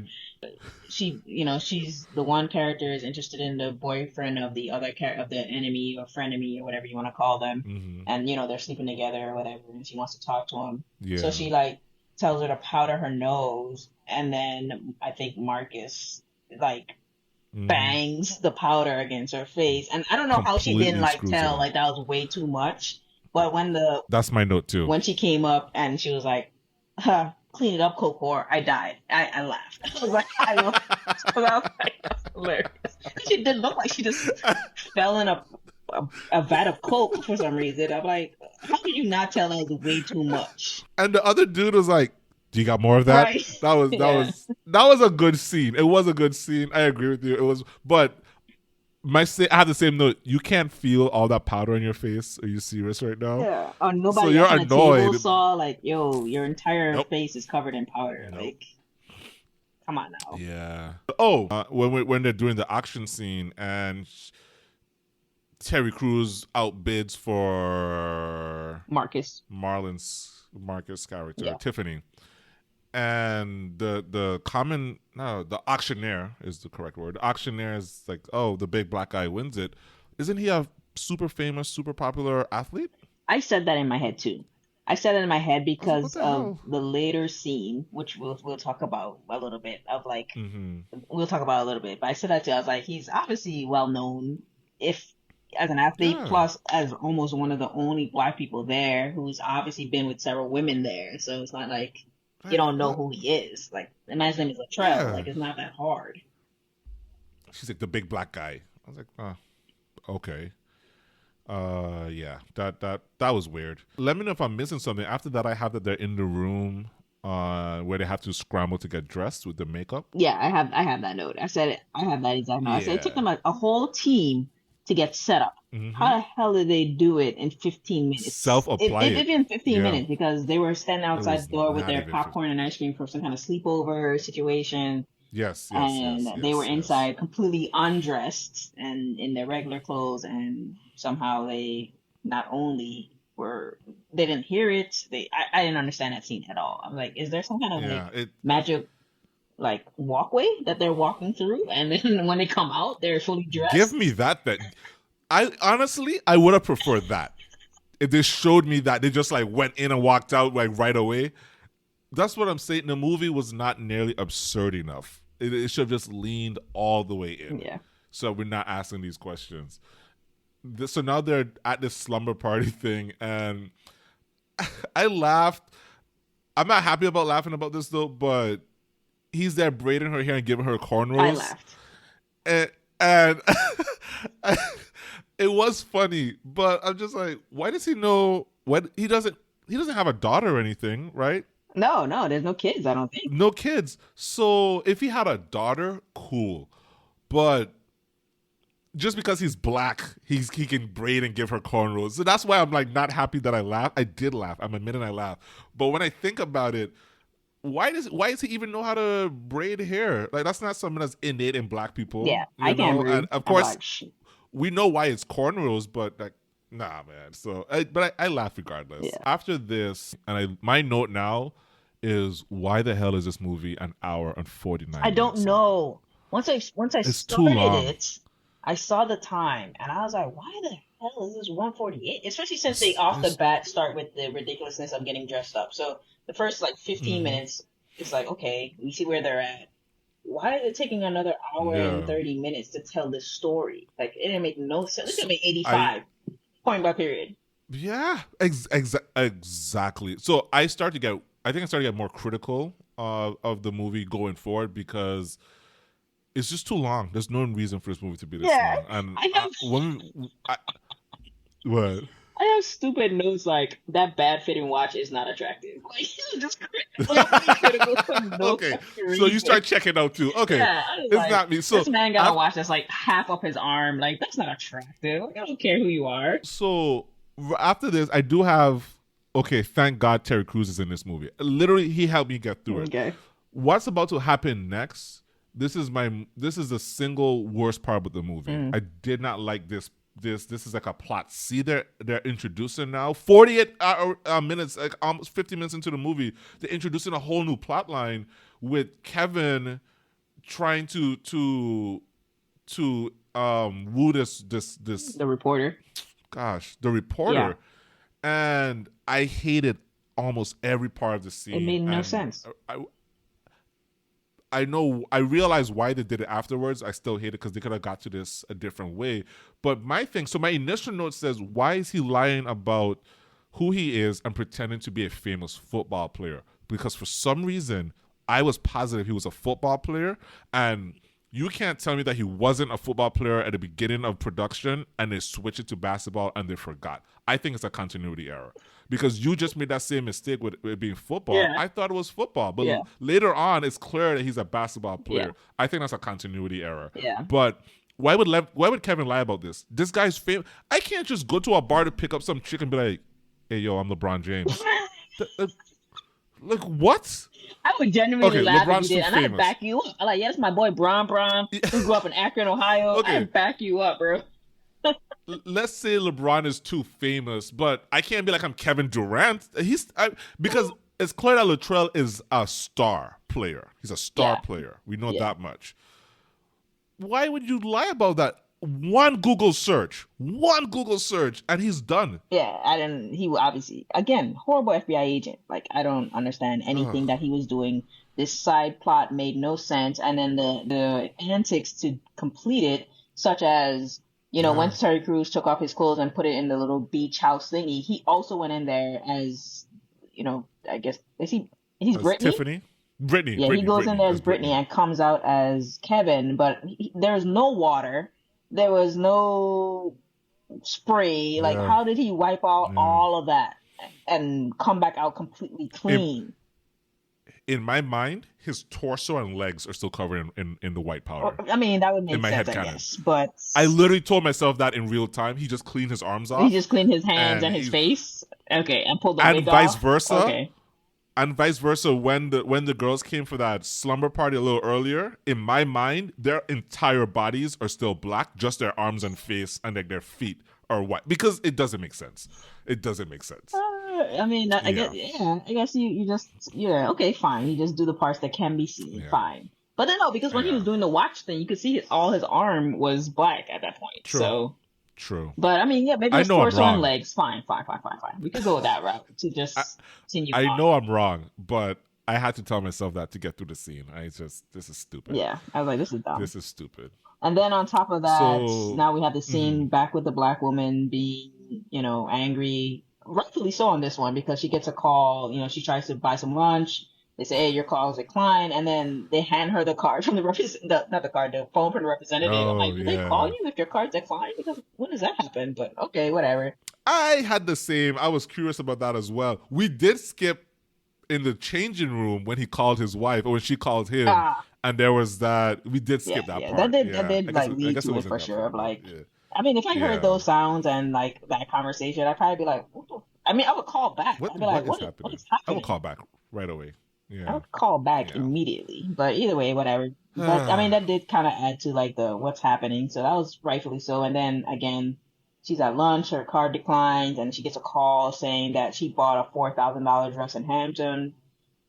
she's the one character is interested in the boyfriend of the other of the enemy or frenemy or whatever you want to call them, and they're sleeping together or whatever, and she wants to talk to him. Yeah. So she like tells her to powder her nose, and then I think Marcus like bangs the powder against her face, and I don't know how she didn't like tell like that was way too much. But that's my note too. When she came up and she was like, clean it up, Kokor, I died. I laughed. I was like, I know. So that was like, that's hilarious. She did look like she just fell in a vat of Coke for some reason. I'm like, how could you not tell that was way too much? And the other dude was like, do you got more of that? Right. That was a good scene. It was a good scene. I agree with you. It was, but I have the same note. You can't feel all that powder on your face. Are you serious right now? Yeah. Oh, nobody so you're on annoyed. The table saw like, yo, your entire face is covered in powder. Nope. Like, come on now. Yeah. Oh, when they're doing the action scene and Terry Crews outbids for Marcus character, Tiffany. And the auctioneer is the correct word. The auctioneer is like, oh, the big black guy wins it. Isn't he a super famous, super popular athlete? I said that in my head too. I said it in my head because of the later scene, which we'll talk about a little bit of like, we'll talk about a little bit. But I said that too. I was like, he's obviously well known if as an athlete, plus as almost one of the only black people there who's obviously been with several women there. So it's not like you don't know who he is. Like, imagine him as Latrell. Yeah. Like, it's not that hard. She's like the big black guy. I was like, okay. Yeah, that was weird. Let me know if I'm missing something. After that, I have that they're in the room where they have to scramble to get dressed with the makeup. Yeah, I have that note. I said it. I have that exact note. I said it took them a whole team to get set up. How the hell did they do it in 15 minutes? Self-apply it in 15 minutes because they were standing outside the door with their popcorn and ice cream for some kind of sleepover situation. and they were inside completely undressed and in their regular clothes, and somehow they not only they didn't hear it. I didn't understand that scene at all. I'm like, is there some kind of magic like walkway that they're walking through, and then when they come out they're fully dressed? Give me that. I honestly would have preferred that if they showed me that they just like went in and walked out like right away. That's what I'm saying. The movie was not nearly absurd enough. It should have just leaned all the way in. Yeah. So we're not asking these questions. So now they're at this slumber party thing, and I laughed. I'm not happy about laughing about this though, but he's there braiding her hair and giving her cornrows. I laughed. And it was funny, but I'm just like, why does he know what he doesn't have a daughter or anything, right? No, there's no kids, I don't think. No kids. So if he had a daughter, cool. But just because he's black, he can braid and give her cornrows. So that's why I'm like not happy that I laughed. I did laugh. I'm admitting I laughed. But when I think about it, why does he even know how to braid hair? Like that's not something that's innate in black people. Yeah, I can't agree. And of course, we know why it's cornrows, but like, nah, man. So, but I laugh regardless. Yeah. After this, and my note now is, why the hell is this movie an hour and 49 minutes? I don't know. Once I started it, I saw the time, and I was like, why the hell is this 148? Especially since they off the bat start with the ridiculousness of getting dressed up. So the first like 15 minutes, it's like, okay, we see where they're at. Why is it taking another hour and 30 minutes to tell this story? Like, it didn't make no sense. This could make 85 point by period. Yeah, exactly. So I think I started to get more critical of the movie going forward because it's just too long. There's no reason for this movie to be this long. And what? I have stupid notes like that bad fitting watch is not attractive. Like, just critical for no okay, so you start checking out too. Okay, yeah, it's like, not me. So this man got a watch that's like half up his arm. Like, that's not attractive. Like, I don't care who you are. So after this, I do have. Okay, thank God Terry Crews is in this movie. Literally, he helped me get through it. Okay, what's about to happen next? This is the single worst part of the movie. I did not like this. This is like a plot. See, they're introducing now 48 minutes, like almost 50 minutes into the movie, they're introducing a whole new plot line with Kevin trying to woo this the reporter. Gosh, the reporter, and I hated almost every part of the scene. It made no sense. I know, I realize why they did it afterwards. I still hate it because they could have got to this a different way. But my initial note says, why is he lying about who he is and pretending to be a famous football player? Because for some reason, I was positive he was a football player, and you can't tell me that he wasn't a football player at the beginning of production and they switched it to basketball and they forgot. I think it's a continuity error because you just made that same mistake with it being football. Yeah. I thought it was football, but later on it's clear that he's a basketball player. Yeah. I think that's a continuity error. Yeah. But why would Kevin lie about this? This guy's famous. I can't just go to a bar to pick up some chick and be like, "Hey, yo, I'm LeBron James." Like, what? I would genuinely laugh if you did, and I'd back you up. I'm like, yes, my boy Bron. Who grew up in Akron, Ohio. Okay. I'd back you up, bro. Let's say LeBron is too famous, but I can't be like I'm Kevin Durant. Because it's clear that Latrell is a star player. He's a star player. We know that much. Why would you lie about that? One Google search, and he's done. Yeah, he obviously, again, horrible FBI agent. Like, I don't understand anything that he was doing. This side plot made no sense, and then the antics to complete it, such as, when Terry Crews took off his clothes and put it in the little beach house thingy, he also went in there as, I guess, he's Brittany? Tiffany? Brittany. Yeah, he goes in there as Brittany and comes out as Kevin, but there's no water. There was no spray. Like, how did he wipe out all of that and come back out completely clean? In my mind, his torso and legs are still covered in the white powder. I mean, that would make sense, I guess. But I literally told myself that in real time. He just cleaned his arms off. He just cleaned his hands and his face. Okay, and pulled the wig off. And vice versa. Okay. And vice versa, when the girls came for that slumber party a little earlier, in my mind, their entire bodies are still black, just their arms and face and like their feet are white. Because it doesn't make sense. It doesn't make sense. I mean, I guess, Yeah. yeah, I guess you just, yeah, okay, fine. You just do the parts that can be seen, Yeah. fine. But then no, because when he Yeah. was doing the watch thing, you could see all his arm was black at that point. True. So, True. but I mean, yeah, maybe I his know I'm torso and wrong. legs, fine, fine, fine, fine, fine. We could go with that route to I, just continue I on. know I'm wrong, but I had to tell myself that to get through the scene. This is stupid. Yeah, I was like, this is dumb. This is stupid. And then on top of that, So, now we have the scene back with the black woman being, angry, rightfully so on this one because she gets a call. She tries to buy some lunch. They say, "Hey, your call is declined," and then they hand her the card from the phone from the representative. I'm oh like, "Do they call yeah. you if your card's declined? Because when does that happen?" But okay, whatever. I had the same. I was curious about that as well. We did skip in the changing room when he called his wife or when she called him, Ah, and there was that. We did yeah, skip that yeah, that part. did that Yeah, did like I lead guess it to it wasn't for that sure. Of funny. like, Yeah, I mean, if I heard yeah. those sounds and like that conversation, I'd probably be like, I mean, I would call back. I'd be like, What is what happening? is I will happening? call back right away. I Yeah, would call back yeah. immediately. But either way, whatever. But I mean, that did kind of add to like the what's happening. So that was rightfully so. And then again, she's at lunch, her card declines, and she gets a call saying that she bought a $4,000 dress in Hampton.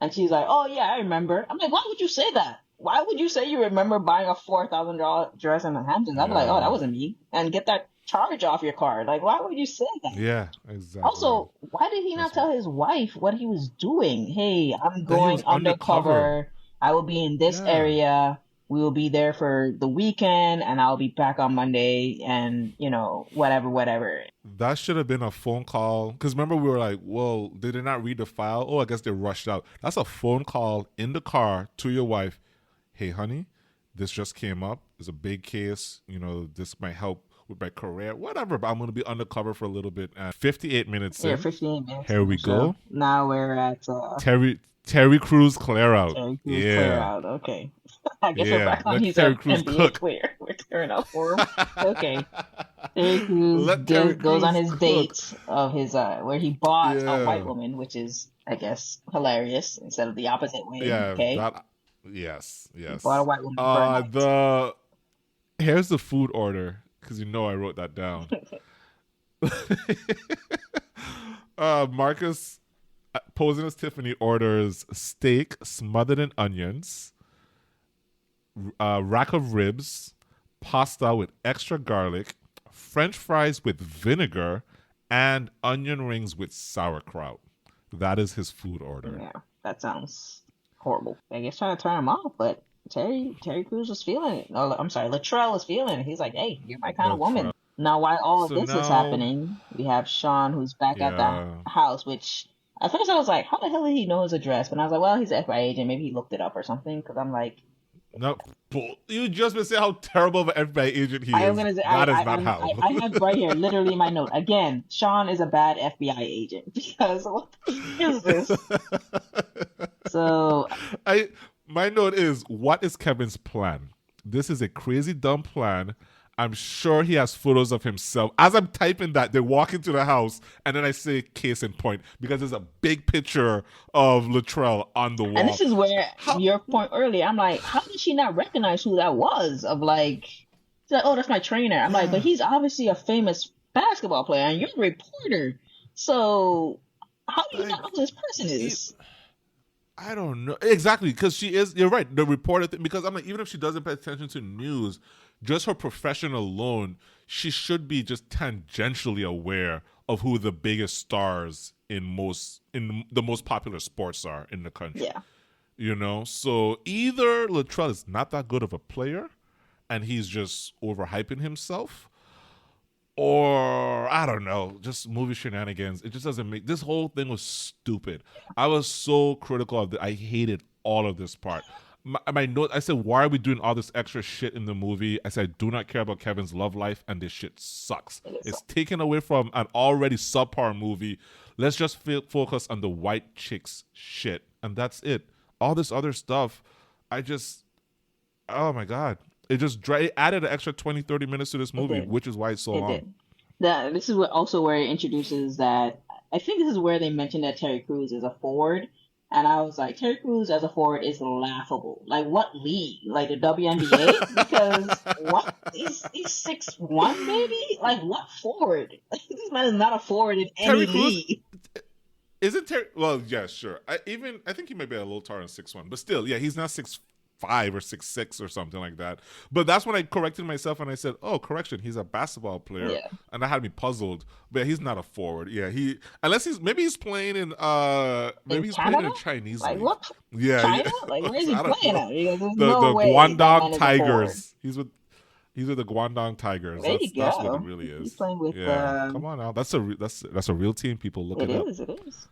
And she's like, "Oh yeah, I remember." I'm like, "Why would you say that? Why would you say you remember buying a $4,000 dress in the Hamptons?" I'd be like, "Oh, that Yeah, wasn't me." And get that charge off your card. Like, why would you say that? yeah, exactly. Also, why did he not That's what. tell his wife what he was doing? Hey, I'm That he going was undercover. undercover. I will be in this Yeah, area. We will be there for the weekend, and I'll be back on Monday, and whatever, whatever. that should have been a phone call. Because remember, we were like, "Well, did they not read the file? Oh, I guess they rushed out." That's a phone call in the car to your wife. Hey, honey, this just came up. It's a big case. This might help with my career, whatever. But I'm going to be undercover for a little bit. And 58 minutes Yeah, in, 15 minutes here in we the show. go. Now we're at Terry Crews clear out. Terry Crews clear Yeah, out. Okay. I guess we're yeah. back on Let his Terry Crews NBA cook. clear. We're clearing up for him. Okay. Terry Crews Let Terry goes on Crews his cook. date of his where he bought a white Yeah, woman, which is I guess hilarious instead of the opposite way. yeah. Okay. That. Yes, He bought a yes. white woman for a night. The here's the food order because I wrote that down. Marcus, posing as Tiffany, orders steak smothered in onions, rack of ribs, pasta with extra garlic, French fries with vinegar, and onion rings with sauerkraut. That is his food order. Yeah, that sounds horrible. I guess trying to turn him off, but Terry Crews was feeling it. Oh, I'm sorry, Latrell was feeling it. He's like, "Hey, you're my kind of woman." Latrell. Now, while all of So this is now, happening, we have Sean who's back at the yeah, house. Which at first I was like, "How the hell did he know his address?" But I was like, "Well, he's an FBI agent. Maybe he looked it up or something." Because I'm like, no, you just been saying how terrible of an FBI agent he I am is. gonna say, That is not how. I have right here, literally my note again. Sean is a bad FBI agent because what the hell is this? So I my note is, what is Kevin's plan? This is a crazy dumb plan. I'm sure he has photos of himself. As I'm typing that, they walk into the house, and then I say case in point because there's a big picture of Latrell on the And wall. this is where How? your point earlier, I'm like, how did she not recognize who that was? Of like, she's like, oh, that's my trainer. I'm like, but Yeah, he's obviously a famous basketball player, and you're a reporter. So how do you not like know who this person it, is? I don't know exactly because she is. You're right. The reporter thing, because I'm like, even if she doesn't pay attention to news, just her profession alone, she should be just tangentially aware of who the biggest stars in the most popular sports are in the country. Yeah. So either Latrell is not that good of a player, and he's just overhyping himself, or I don't know, just movie shenanigans. It just doesn't make this whole thing was stupid. I was so critical of it. I hated all of this part. My note, I said, why are we doing all this extra shit in the movie? I said, I do not care about Kevin's love life, and this shit sucks. It is so. It's taken away from an already subpar movie. Let's just focus on the white chicks shit, and that's it. All this other stuff, I just, oh my god, it added an extra 20, 30 minutes to this It movie, did. which is why it's so It long. did. This is also where it introduces that. I think this is where they mentioned that Terry Crews is a forward. And I was like, Terry Crews as a forward is laughable. Like, what league? Like the WNBA? Because what? He's 6'1", maybe? Like, what forward? This man is not a forward in any Terry Crews league. isn't Terry. Well, yeah, sure. I think he might be a little taller than 6'1", but still, yeah, he's not 6'5" or 6'6" or something like that. But that's when I corrected myself and I said, "Oh, correction, he's a basketball player," Yeah. and that had me puzzled. But he's not a forward. Yeah, unless he's playing in maybe he's Canada? playing in a Chinese like, league. what? Yeah, China? yeah. Like, where is he I don't playing know. at? Because there's The no way that man Guangdong is a forward. Tigers. He's with the Guangdong Tigers. There you That's what it go. really He's is. playing with Yeah, come on now. That's a real team. People look it it up. is. It is.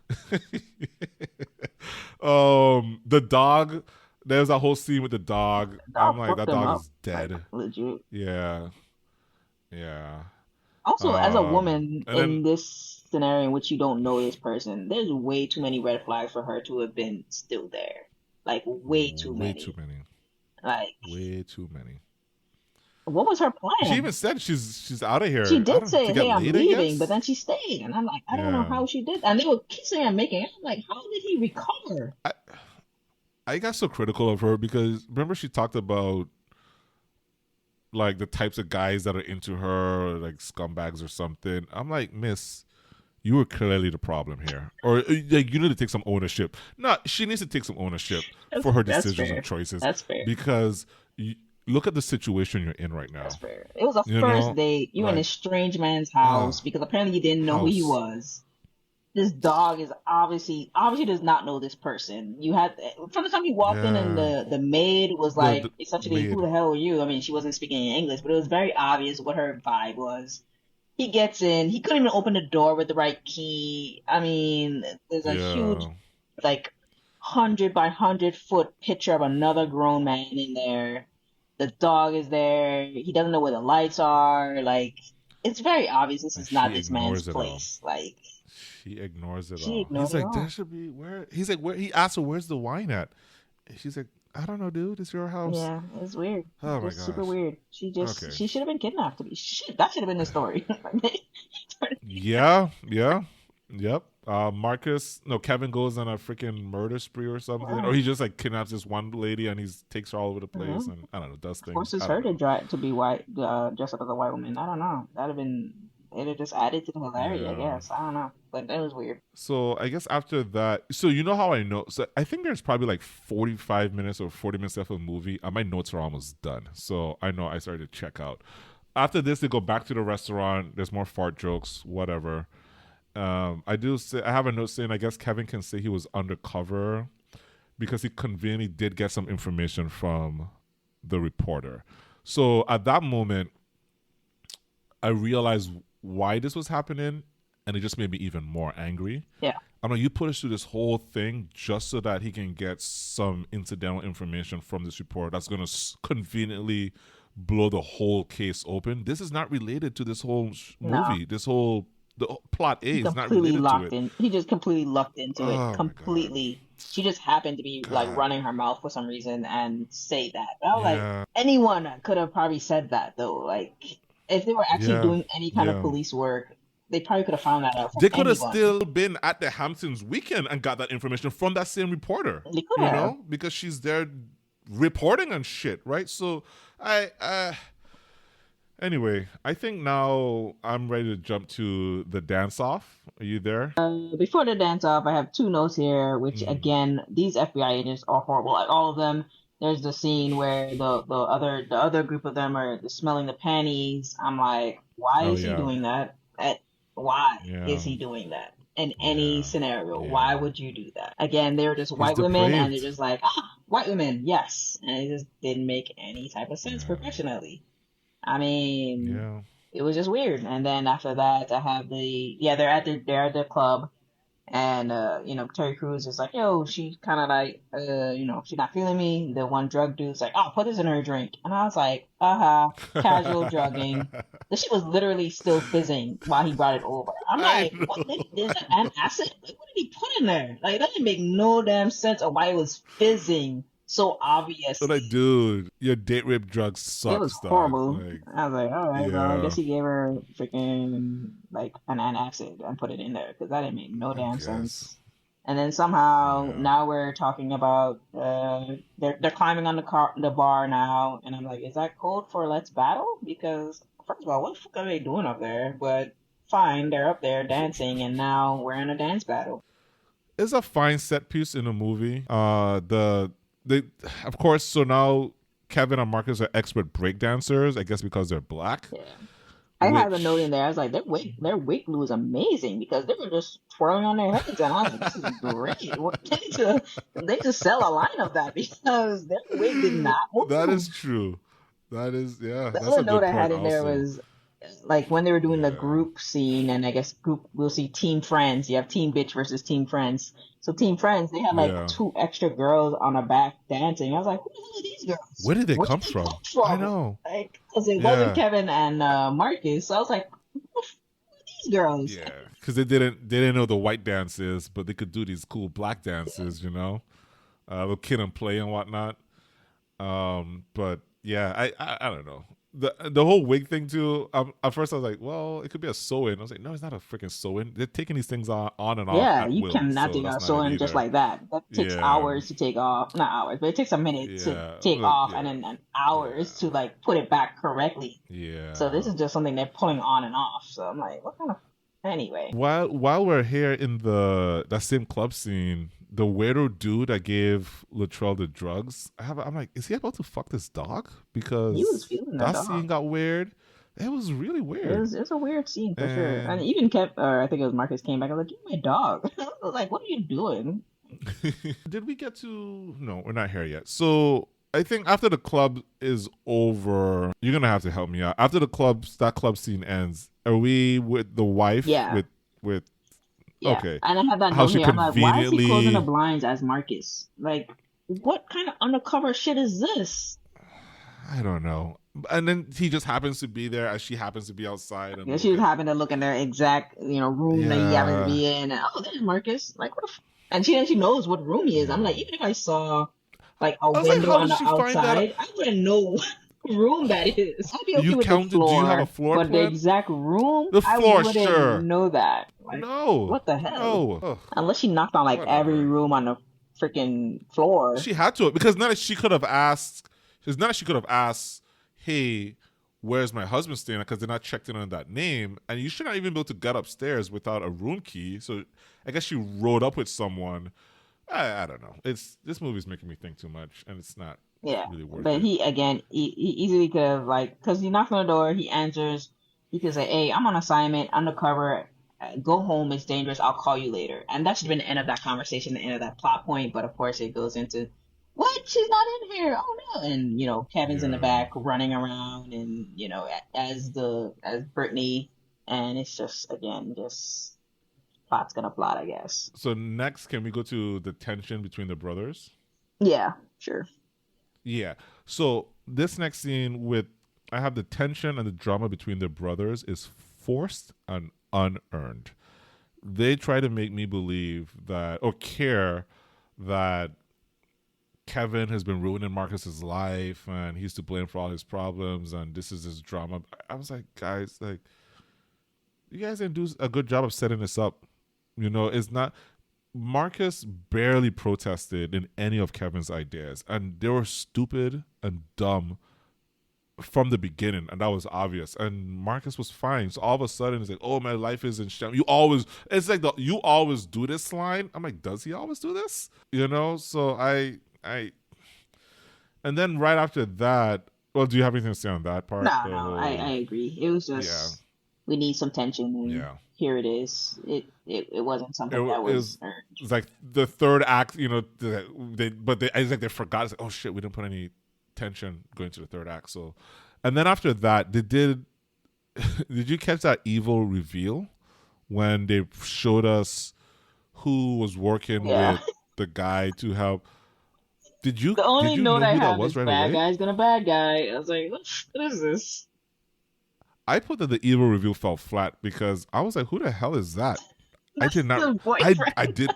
The dog. There's a whole scene with the dog. I'm like, that dog is dead. Like, legit. Yeah, yeah. Also, as a woman and in then this scenario in which you don't know this person, there's way too many red flags for her to have been still there. Like, way too way many. too many. Like, way too many. what was her plan? She even said she's out of here. She did say, to get "Hey, I'm laid, I leaving," guess? but then she stayed, and I'm like, I don't know Yeah. how she did. And they were kissing and making out. I'm like, how did he recover? I got so critical of her because remember she talked about like the types of guys that are into her, like scumbags or something. I'm like, Miss, you were clearly the problem here, or like you need to take some ownership. No, she needs to take some ownership for her That's decisions fair. and choices. That's fair. Because look at the situation you're in right now. That's fair. It was a You first know, date. You in a strange man's house because apparently you didn't know who he was. This dog is obviously does not know this person. You had from the time he walked in, and the maid was like, essentially, maid. who the hell are you? I mean, she wasn't speaking English, but it was very obvious what her vibe was. He gets in. He couldn't even open the door with the right key. I mean, there's a huge, like, 100 by 100-foot picture of another grown man in there. The dog is there. He doesn't know where the lights are. Like, it's very obvious this is not this man's place. Like, she ignores it she all. ignores He's like, it all. there should be where. He's like, where? He asked her, where's the wine at? She's like, I don't know, dude. It's your house. Yeah, it's weird. Oh my It's gosh. super weird. She should have been kidnapped. Shit, that should have been the story. Yeah. Yep. Kevin goes on a freaking murder spree or something, or he just like kidnaps this one lady and he takes her all over the place and I don't know, does things. Forces her to be white, dress up as a white woman. I don't know. It'd have just added to the hilarity, I guess. I don't know, but it was weird. So I guess after that, so you know how I know? So I think there's probably like 45 minutes or 40 minutes left of the movie. My notes are almost done, so I know I started to check out. After this, they go back to the restaurant. There's more fart jokes, whatever. I have a note saying I guess Kevin can say he was undercover because he conveniently did get some information from the reporter. So at that moment, I realized why this was happening, and it just made me even more angry. Yeah. I know you put us through this whole thing just so that he can get some incidental information from this report that's going to conveniently blow the whole case open. This is not related to this whole movie. The plot A is not related to it. He just completely lucked into it. Completely. She just happened to be like running her mouth for some reason and say that. I was like, anyone could have probably said that though. Like, if they were actually doing any kind of police work, they probably could have found that out. They could have still been at the Hamptons weekend and got that information from that same reporter. They could have. Know, because she's there reporting on shit, right? So anyway, I think now I'm ready to jump to the dance-off. Are you there? Before the dance-off, I have two notes here, which, again, these FBI agents are horrible. Like, all of them. There's the scene where the other group of them are smelling the panties. I'm like, why is he doing that? Why is he doing that? In any scenario, why would you do that? Again, they're just white women, and they're just like, white women, yes. And it just didn't make any type of sense professionally. I mean, it was just weird. And then after that, I have they're at the club, and Terry Crews is like, yo, she kind of like, she's not feeling me. The one drug dude's like, oh, put this in her drink, and I was like, casual drugging. The shit was literally still fizzing while he brought it over. I'm like, what? Is that an acid? Like, what did he put in there? Like, that didn't make no damn sense of why it was fizzing so obvious. So like, dude, your date rape drugs suck. It was horrible. I was like, all right, well, I guess he gave her freaking like an antacid and put it in there because that didn't make no damn sense. And then somehow Yeah. now we're talking about they're climbing on the bar now, and I'm like, is that code for let's battle? Because first of all, what the fuck are they doing up there? But fine, they're up there dancing, and now we're in a dance battle. It's a fine set piece in the movie. They of course, so now Kevin and Marcus are expert breakdancers, I guess because they're black. Yeah. I have a note in Which there. I was like, their wig glue is amazing because they were just twirling on their heads, and I was like, this is great. They need to sell a line of that because their wig did not that move. is true. That is The that's other a note good I had point in there also. was like when they were doing the Yeah. group scene, and I guess group we'll see Team Friends. You have Team Bitch versus Team Friends. So Team Friends, they had like Yeah. two extra girls on the back dancing. I was like, who the hell are these girls? Where did they Where did come they come from? I from? know. Like, because it wasn't Yeah. Kevin and Marcus. So I was like, who the f- are these girls? Yeah. Because they didn't know the white dances, but they could do these cool black dances, with kid and play and whatnot. But yeah, I don't know. The whole wig thing too. At first I was like, well, it could be a sew-in. I was like, no, it's not a freaking sew-in. They're taking these things on and off Yeah, at you will, cannot so do that's a not it sewing just either. like that. That takes Yeah, hours to take off. Not hours, but it takes a minute to yeah, take look, off, and yeah, then yeah, hours to like put it back correctly. So this yeah. is just something they're pulling on and off. So I'm like, what kind of anyway? While we're here in that same club scene, the weirdo dude that gave Latrell the drugs, I'm like, is he about to fuck this dog? He was Because feeling the that dog. scene got weird. It was really weird. It's a weird scene for sure. And And even kept, or I think it was Marcus came back. I was like, give me my dog. I was like, what are you doing? did we get to? No, we're not here yet. So I think after the club is over, you're gonna have to help me out. After that club scene ends, are we with the wife Yeah, with yeah. okay, And I have that how note she here. I'm like, why is he closing the conveniently blinds as Marcus? Like, what kind of undercover shit is this? I don't know. And then he just happens to be there as she happens to be outside and Yeah, she look just at happened to look in their exact, room that he happens to yeah be in. And, oh, there's Marcus. Like, what? And she knows what room he is. I'm yeah. like, even if I saw like a I was like, window how on did the she find that? outside, I wouldn't know what room that is. I'd be okay You with the counted? Do you have a floor, floor but the plan? exact room, The I floor, wouldn't sure. know that. Like, No, what the hell? no. Ugh, Unless she knocked on like every whatever. room on the freaking floor. She had to because now she could have asked. Because now she could have asked, "Hey, where's my husband staying?" Because they're not checked in on that name, and you should not even be able to get upstairs without a room key. So I guess she rode up with someone. I don't know. This movie's making me think too much, and it's not Yeah, really worth but it. he again, he easily could have like, cause he knocks on the door, he answers, he could say, "Hey, I'm on assignment, undercover. Go home. It's dangerous. I'll call you later." And that should have been the end of that conversation, the end of that plot point. But of course, it goes into, "What? She's not in here. Oh no!" And Kevin's in the Yeah. back running around, and as Brittany, and it's just again just plot's gonna plot, I guess. So next, can we go to the tension between the brothers? Yeah, sure. Yeah. So this next scene I have the tension and the drama between the brothers is forced and unearned. They try to make me believe that or care that Kevin has been ruining Marcus's life and he's to blame for all his problems and this is his drama. I was like, guys, like you guys didn't do a good job of setting this up. It's not Marcus barely protested in any of Kevin's ideas, and they were stupid and dumb from the beginning, and that was obvious. And Marcus was fine. So all of a sudden, it's like, "Oh, my life is in shambles." It's like you always do this line. I'm like, does he always do this? So and then right after that, well, do you have anything to say on that part? No, The no, I whole, agree. It was yeah, just we need some tension, and yeah. here it is. It wasn't It, something wa- that it was was earned. it's like the third act, it's like they forgot. It's like, oh shit, we didn't put any tension going to the third act. So, and then after that, they did. Did you catch that evil reveal when they showed us who was working Yeah. with the guy to help? Did you The did only you note know I who that have was is right bad away? guy's gonna bad guy. I was like, what is this? I put that the evil reveal fell flat because I was like, who the hell is that? I That's did not. the I boyfriend. did.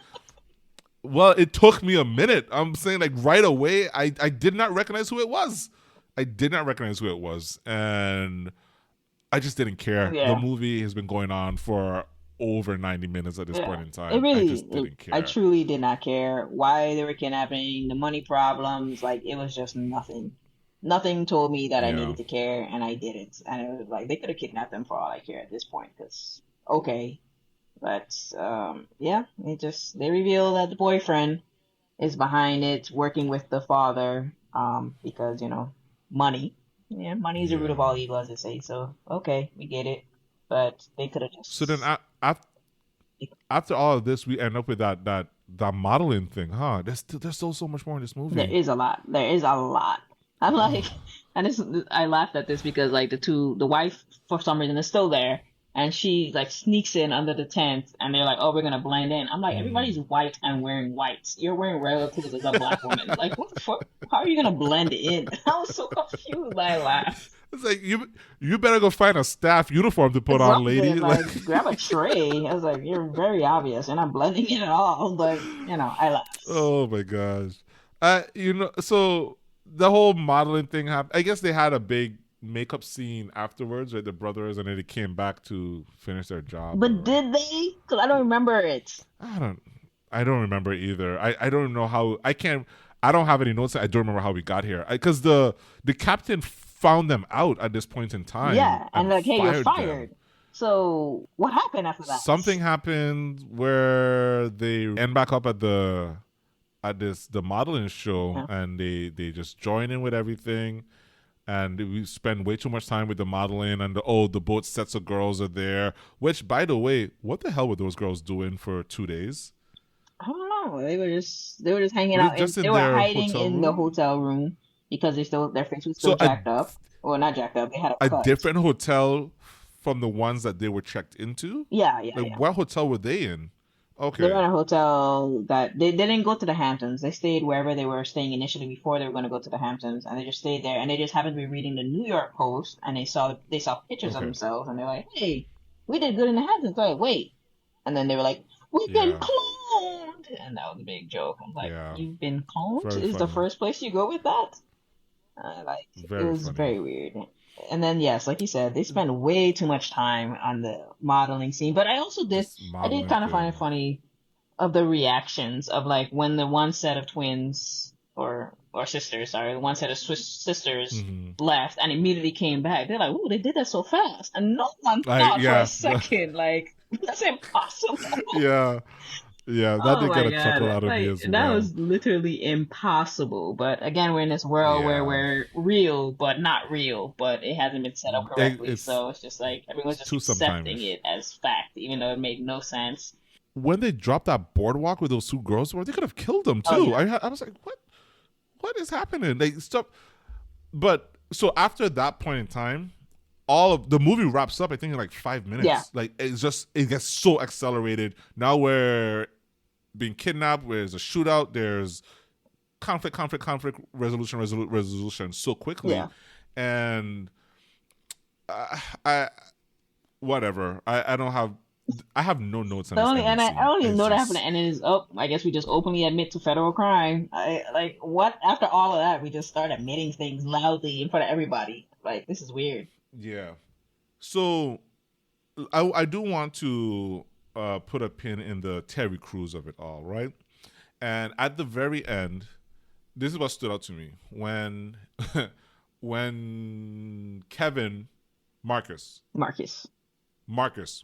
Well, it took me a minute. I'm saying like right away, I did not recognize who it was. I did not recognize who it was, and I just didn't care. The Yeah. movie has been going on for over 90 minutes at this point Yeah, in it time. I really, just didn't I care. truly did not care why they were kidnapping, the money problems, like it was just nothing. Nothing told me that I Yeah. needed to care, and I didn't. And it was like they could have kidnapped them for all I care at this point, because okay, but yeah, it just they reveal that the boyfriend is behind it, working with the father, because money. Yeah, money is the root of Yeah. all evil, as they say. So okay, we get it, but they could have So then just. after all of this, we end up with that modeling thing, huh? There's still so much more in this There movie. is a lot. There is a lot. I'm like, and this, I laughed at this because like the wife for some reason is still there, and she like sneaks in under the tent, and they're like, oh, we're gonna blend in. I'm like, everybody's white and wearing whites. You're wearing regular clothes as a black woman. Like, what the fuck? How are you gonna blend in? I was so confused. I laughed. It's like you better go find a staff uniform to put on, Something lady. like Like, grab a tray. I was like, you're very obvious. You're not blending in at all. But I laughed. oh my gosh. So the whole modeling thing happened. I guess they had a big makeup scene afterwards, right? The brothers, and then they came back to finish their job. But Or did they? Because I don't remember it. I don't, I don't remember either. I don't know how. I can't. I don't have any notes. I don't remember how we got here. Because the captain found them out at this point in time Yeah, and and like, hey, you're fired them. fired. So what happened after that? Something happened where they end back up at the modeling show, Yeah. and they just join in with everything, and we spend way too much time with the modeling, and the both sets of girls are there, which, by the way, what the hell were those girls doing for 2 days? I don't know. They were just hanging Were they out and just they in were their hiding hotel in the room? hotel room because their face was still So jacked up. Well, not jacked up. They had a a cut. different hotel from the ones that they were checked into? Yeah, yeah, Like, yeah. what hotel were they in? They were Okay. in a hotel that they didn't go to the Hamptons. They stayed wherever they were staying initially before they were going to go to the Hamptons, and they just stayed there. And they just happened to be reading the New York Post, and they saw pictures of Okay. themselves, and they're like, "Hey, we did good in the Hamptons." Like, wait, and then they were like, "We've been Yeah. cloned," and that was a big joke. I'm like, Yeah. "You've been cloned? Very Is the funny. first place you go with that?" It Very was funny. very weird. And then yes, like you said, they spend way too much time on the modeling scene. But This I did modeling kind of find it thing. funny of the reactions of like when the one set of twins or sisters, sorry, the one set of Swiss sisters Mm-hmm. left and immediately came back. They're like, "Oh, they did that so fast," and no one thought for a Yeah. second like that's impossible. Yeah. Yeah. That Oh did get my a chuckle God. out of me Like as that well. was literally impossible. But again, we're in this world where Yeah. we're real but not real, but it hasn't been set up correctly. It's So it's just like everyone's it's just too accepting sometimish. it as fact, even though it made no sense. When they dropped that boardwalk with those two girls, where they could have killed them Oh too. yeah. I was like, what is happening? They stop. But so after that point in time, all of the movie wraps up, I think, in like five Yeah. minutes. Like, it gets so accelerated. Now we're being kidnapped. There's a shootout. There's conflict, resolution so quickly, Yeah. and I whatever. I have no notes on The this only ending and I scene. don't even It's know that happened just to end is I guess we just openly admit to federal crime. I like what after all of that we just start admitting things loudly in front of everybody. Like this is weird. yeah. So I do want to put a pin in the Terry Crews of it all, right? And at the very end, this is what stood out to me when when Kevin Marcus Marcus.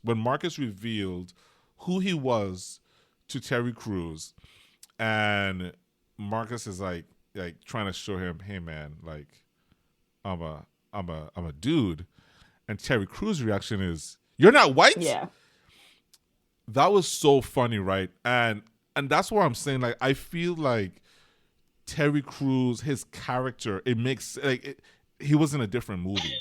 when Marcus revealed who he was to Terry Crews, and Marcus is like trying to show him, hey man, like I'm a dude, and Terry Crews' reaction is, you're not white. Yeah. That was so funny, right? And that's what I'm saying. Like, I feel like Terry Crews, his character, it makes he was in a different movie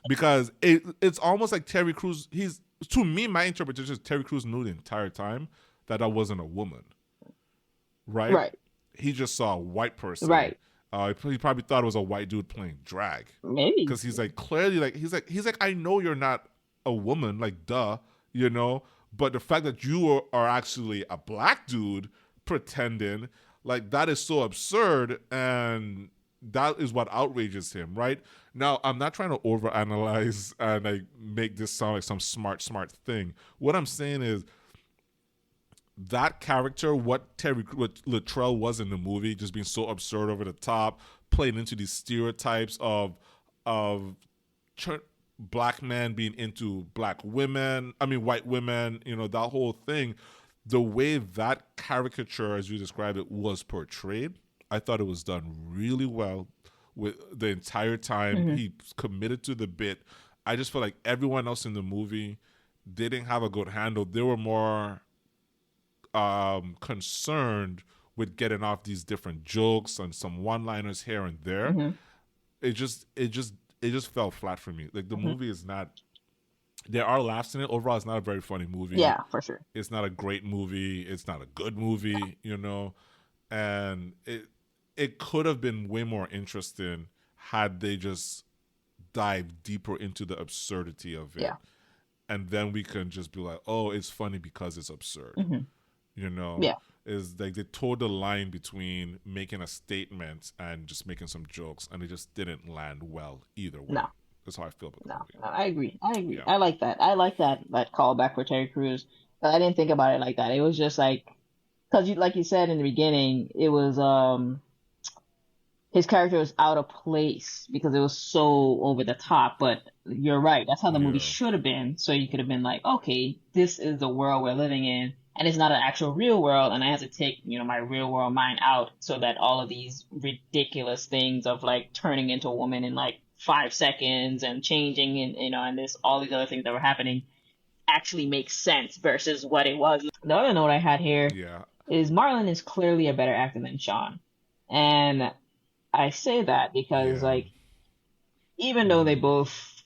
because it's almost like Terry Crews. He's, to me, my interpretation is Terry Crews knew the entire time that I wasn't a woman, right? Right. He just saw a white person. Right. He probably thought it was a white dude playing drag Maybe. because he's like clearly like he's like I know you're not a woman, like duh, you know. But the fact that you are actually a black dude pretending, like, that is so absurd. And that is what outrages him, right? Now, I'm not trying to overanalyze and like make this sound like some smart thing. What I'm saying is that character, what Luttrell was in the movie, just being so absurd, over the top, playing into these stereotypes of black men being into black women. I mean, white women. You know, that whole thing. The way that caricature, as you described it, was portrayed, I thought it was done really well. With the entire time, Mm-hmm. he committed to the bit. I just feel like everyone else in the movie didn't have a good handle. They were more concerned with getting off these different jokes and some one-liners here and there. Mm-hmm. It just fell flat for me. Like the Mm-hmm. movie is not. There are laughs in it. Overall, it's not a very funny movie. Yeah, for sure. It's not a great movie. It's not a good movie. You know, and it could have been way more interesting had they just dived deeper into the absurdity of it, Yeah. and then we can just be like, oh, it's funny because it's absurd. Mm-hmm. You know, Yeah. is like they towed the line between making a statement and just making some jokes, and it just didn't land well either way. No. That's how I feel about the No, movie. no, I agree. I agree. Yeah. I like that. I like that callback for Terry Crews. But I didn't think about it like that. It was just like, because you, like you said in the beginning, it was his character was out of place because it was so over the top. But you're right. That's how the movie Yeah. should have been. So you could have been like, okay, this is the world we're living in, and it's not an actual real world, and I have to take, my real world mind out so that all of these ridiculous things of like turning into a woman in like 5 seconds and changing and and this all these other things that were happening actually make sense versus what it was. The other note I had here Yeah. is Marlon is clearly a better actor than Sean. And I say that because Yeah. like even though they both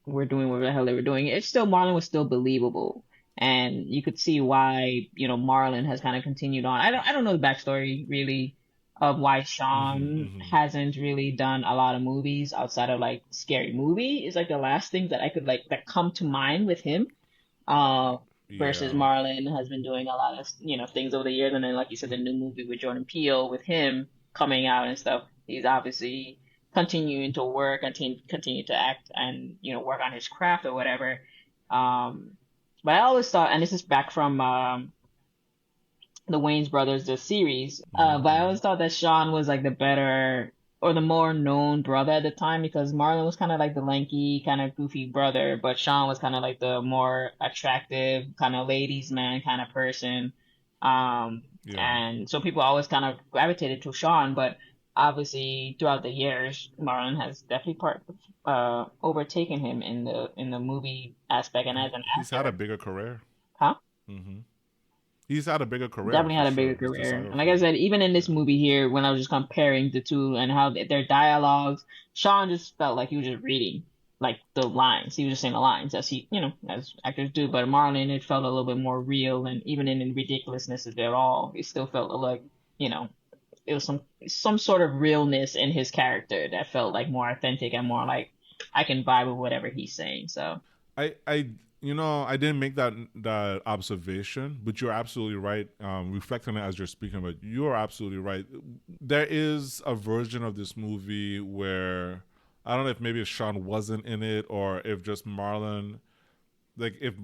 were doing whatever the hell they were doing, it's still Marlon was still believable. And you could see why, Marlon has kind of continued on. I don't know the backstory really of why Sean hasn't really done a lot of movies outside of like Scary Movie is like the last thing that I could like that come to mind with him. Uh, versus Yeah. Marlon has been doing a lot of things over the years, and then like you said, the new movie with Jordan Peele with him coming out and stuff. He's obviously continuing to work and continue to act and work on his craft or whatever. Um, but I always thought, and this is back from the Wayans brothers, the series. But I always thought that Sean was like the better or the more known brother at the time because Marlon was kind of like the lanky, kind of goofy brother, but Sean was kind of like the more attractive, kind of ladies man kind of person. Yeah. And so people always kind of gravitated to Sean, but obviously throughout the years, Marlon has definitely overtaken him in the movie aspect and as an He's had a actor. bigger career. Huh? He's had a bigger career Definitely for had a bigger sure. His career. And like I discography. said, even in this Yeah. movie here, when I was just comparing the two and how their dialogues, Sean just felt like he was just reading like the lines. He was just saying the lines as as actors do. But Marlon, it felt a little bit more real, and even in the ridiculousness of it all, it still felt like it was some sort of realness in his character that felt like more authentic and more like I can vibe with whatever he's saying. So I didn't make that observation, but you're absolutely right. Reflecting on it as you're speaking, but you're absolutely right. There is a version of this movie where I don't know if maybe if Sean wasn't in it or if just Marlon, like if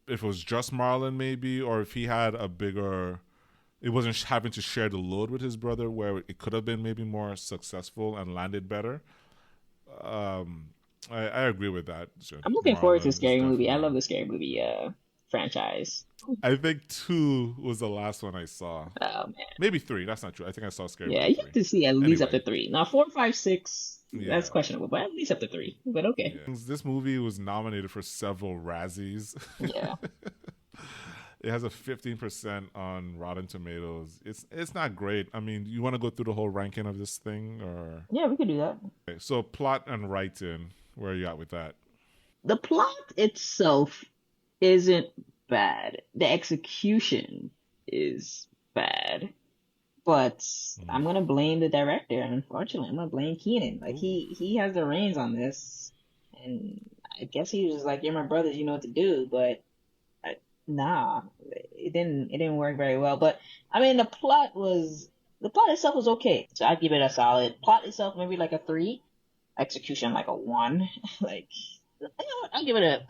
it was just Marlon maybe, or if he had a bigger, it wasn't having to share the load with his brother, where it could have been maybe more successful and landed better. Um, I agree with that. I'm looking forward to Marlon is Scary Movie. I definitely. love the Scary Movie franchise. I think two was the last one I saw. Um, Maybe three. That's not true. I think I saw Scary Yeah, Movie you have three. to see at least up Anyway, to three. Now, four, five, six, that's yeah, questionable, but at least up to three. But okay. yeah. This movie was nominated for several Razzies. Yeah. It has a 15% on Rotten Tomatoes. It's not great. I mean, you want to go through the whole ranking of this thing, or Yeah, we could do that. okay, so plot and writing. Where are you at with that? The plot itself isn't bad. The execution is bad. But I'm gonna blame the director, unfortunately. I'm gonna blame Keenan. Like Ooh. he has the reins on this. And I guess he was just like, you're my brothers, you know what to do, but nah, it didn't work very well. But I mean, the plot was the plot itself was okay. So I'd give it a solid. Plot itself maybe like a 3. Execution like a 1. Like, you know what? I'll give it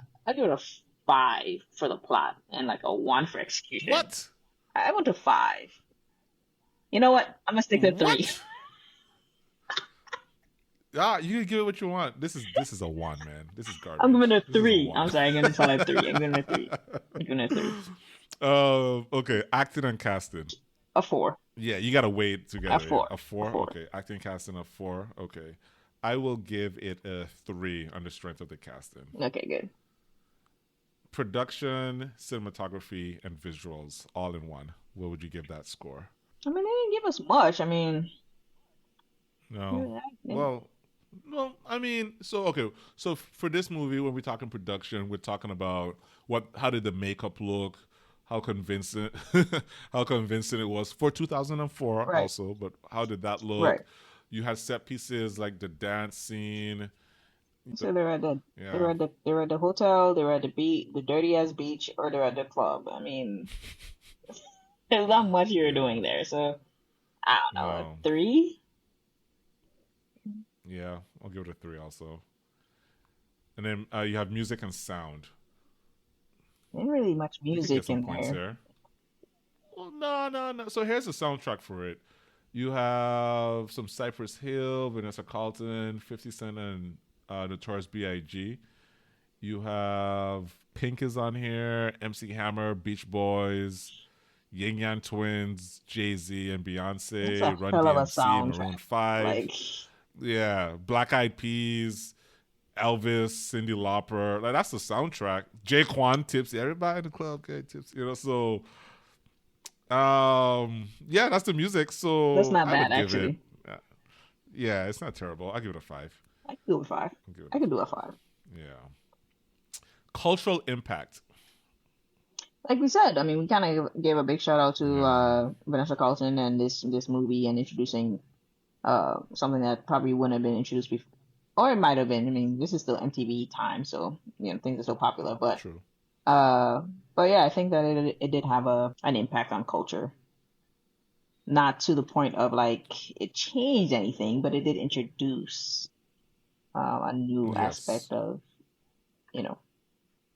a 5 for the plot and like a 1 for execution. What? I went to 5. You know what? I'm gonna stick to 3. What? Ah, you can give it what you want. This is a 1, man. This is garbage. I'm giving it a 3. I'm sorry, I'm gonna tell it 3. I'm giving it a 3. I'm giving it a 3. Okay. Acting and casting. A 4. Yeah, you gotta wait together. A 4. A 4? A 4. Okay. Acting, casting, a 4. Okay. I will give it a 3 on the strength of the casting. Okay, good. Production, cinematography, and visuals all in one. What would you give that score? I mean, they didn't give us much. I mean, no. Well, I mean, so okay. So for this movie, when we're talking production, we're talking about how did the makeup look, how convincing, how convincing it was for 2004 right. also. But how did that look? Right. You had set pieces like the dance scene. So they were at the hotel, they were at the beach, the dirty ass beach, or they're at the club. I mean, there's not much you're doing there. So I don't know, Wow. a 3. Yeah, I'll give it a 3 also. And then you have music and sound. Ain't really much music in there. Here. Well, no. So here's the soundtrack for it. You have some Cypress Hill, Vanessa Carlton, 50 Cent, and Notorious B.I.G. You have Pink is on here, MC Hammer, Beach Boys, Yin Yang Twins, Jay-Z and Beyonce, Run DMC, Maroon 5. Like... Yeah, Black Eyed Peas, Elvis, Cyndi Lauper. Like, that's the soundtrack. Jaquan, Tipsy, everybody in the club, okay, Tipsy. So, yeah, that's the music. So that's not bad, actually. Yeah, it's not terrible. I'll give it a 5. I can do a 5. I can do a 5. Yeah. Cultural impact. Like we said, I mean, we kind of gave a big shout out to Vanessa Carlton and this movie and introducing something that probably wouldn't have been introduced before, or it might have been. I mean, this is still MTV time, so things are so popular. But true. But yeah, I think that it did have an impact on culture. Not to the point of like it changed anything, but it did introduce a new aspect of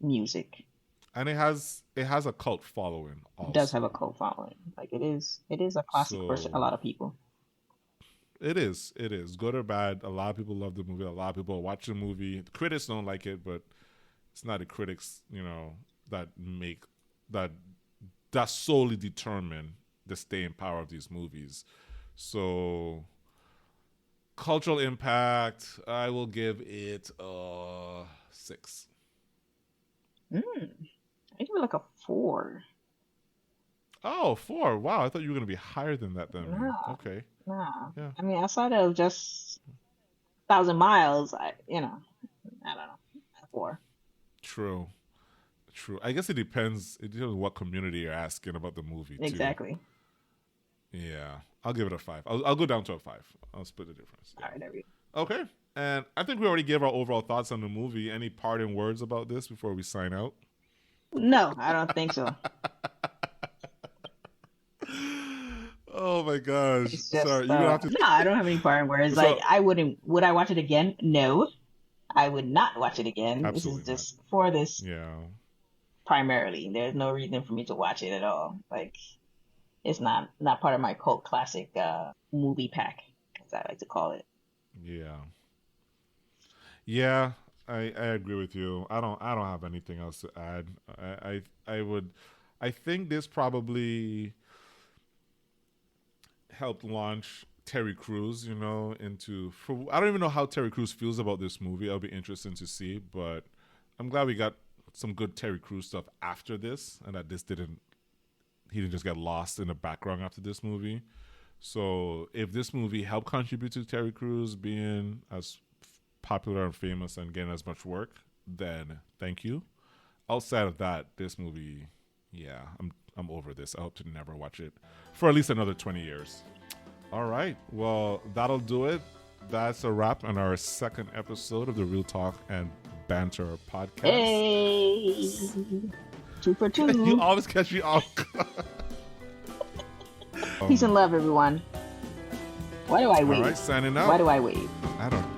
music. And it has a cult following also. It does have a cult following. Like it is a classic for a lot of people. It is. Good or bad, a lot of people love the movie. A lot of people watch the movie. The critics don't like it, but it's not the critics, that solely determine the staying power of these movies. So, cultural impact, I will give it a 6. I give it like a 4. Oh, 4. Wow, I thought you were going to be higher than that then. Nah, Okay. Nah. Yeah. I mean, outside of just 1,000 miles, I don't know. 4. True. I guess it depends. It depends on what community you're asking about the movie, too. Exactly. Yeah. I'll give it a 5. I'll go down to a 5. I'll split the difference. All right, there we go. Okay. And I think we already gave our overall thoughts on the movie. Any parting words about this before we sign out? No, I don't think so. Oh my gosh. Just, sorry. You're gonna have to... No, I don't have any parting words. Like, I wouldn't. Would I watch it again? No. I would not watch it again. Absolutely this is just for this. Yeah. Primarily, there's no reason for me to watch it at all. Like, it's not part of my cult classic movie pack, as I like to call it. Yeah, I agree with you. I don't have anything else to add. I think this probably helped launch Terry Crews, into. I don't even know how Terry Crews feels about this movie. It'll be interesting to see, but I'm glad we got some good Terry Crews stuff after this, and that he didn't just get lost in the background after this movie. So if this movie helped contribute to Terry Crews being as popular and famous and getting as much work, then thank you. Outside of that, this movie, yeah, I'm over this. I hope to never watch it for at least another 20 years. All right. Well, that'll do it. That's a wrap on our second episode of the Real Talk and Banter podcast. Hey! 2 for 2. You always catch me off. Peace and love, everyone. Why do I wave? All right, signing out. Why do I wave? I don't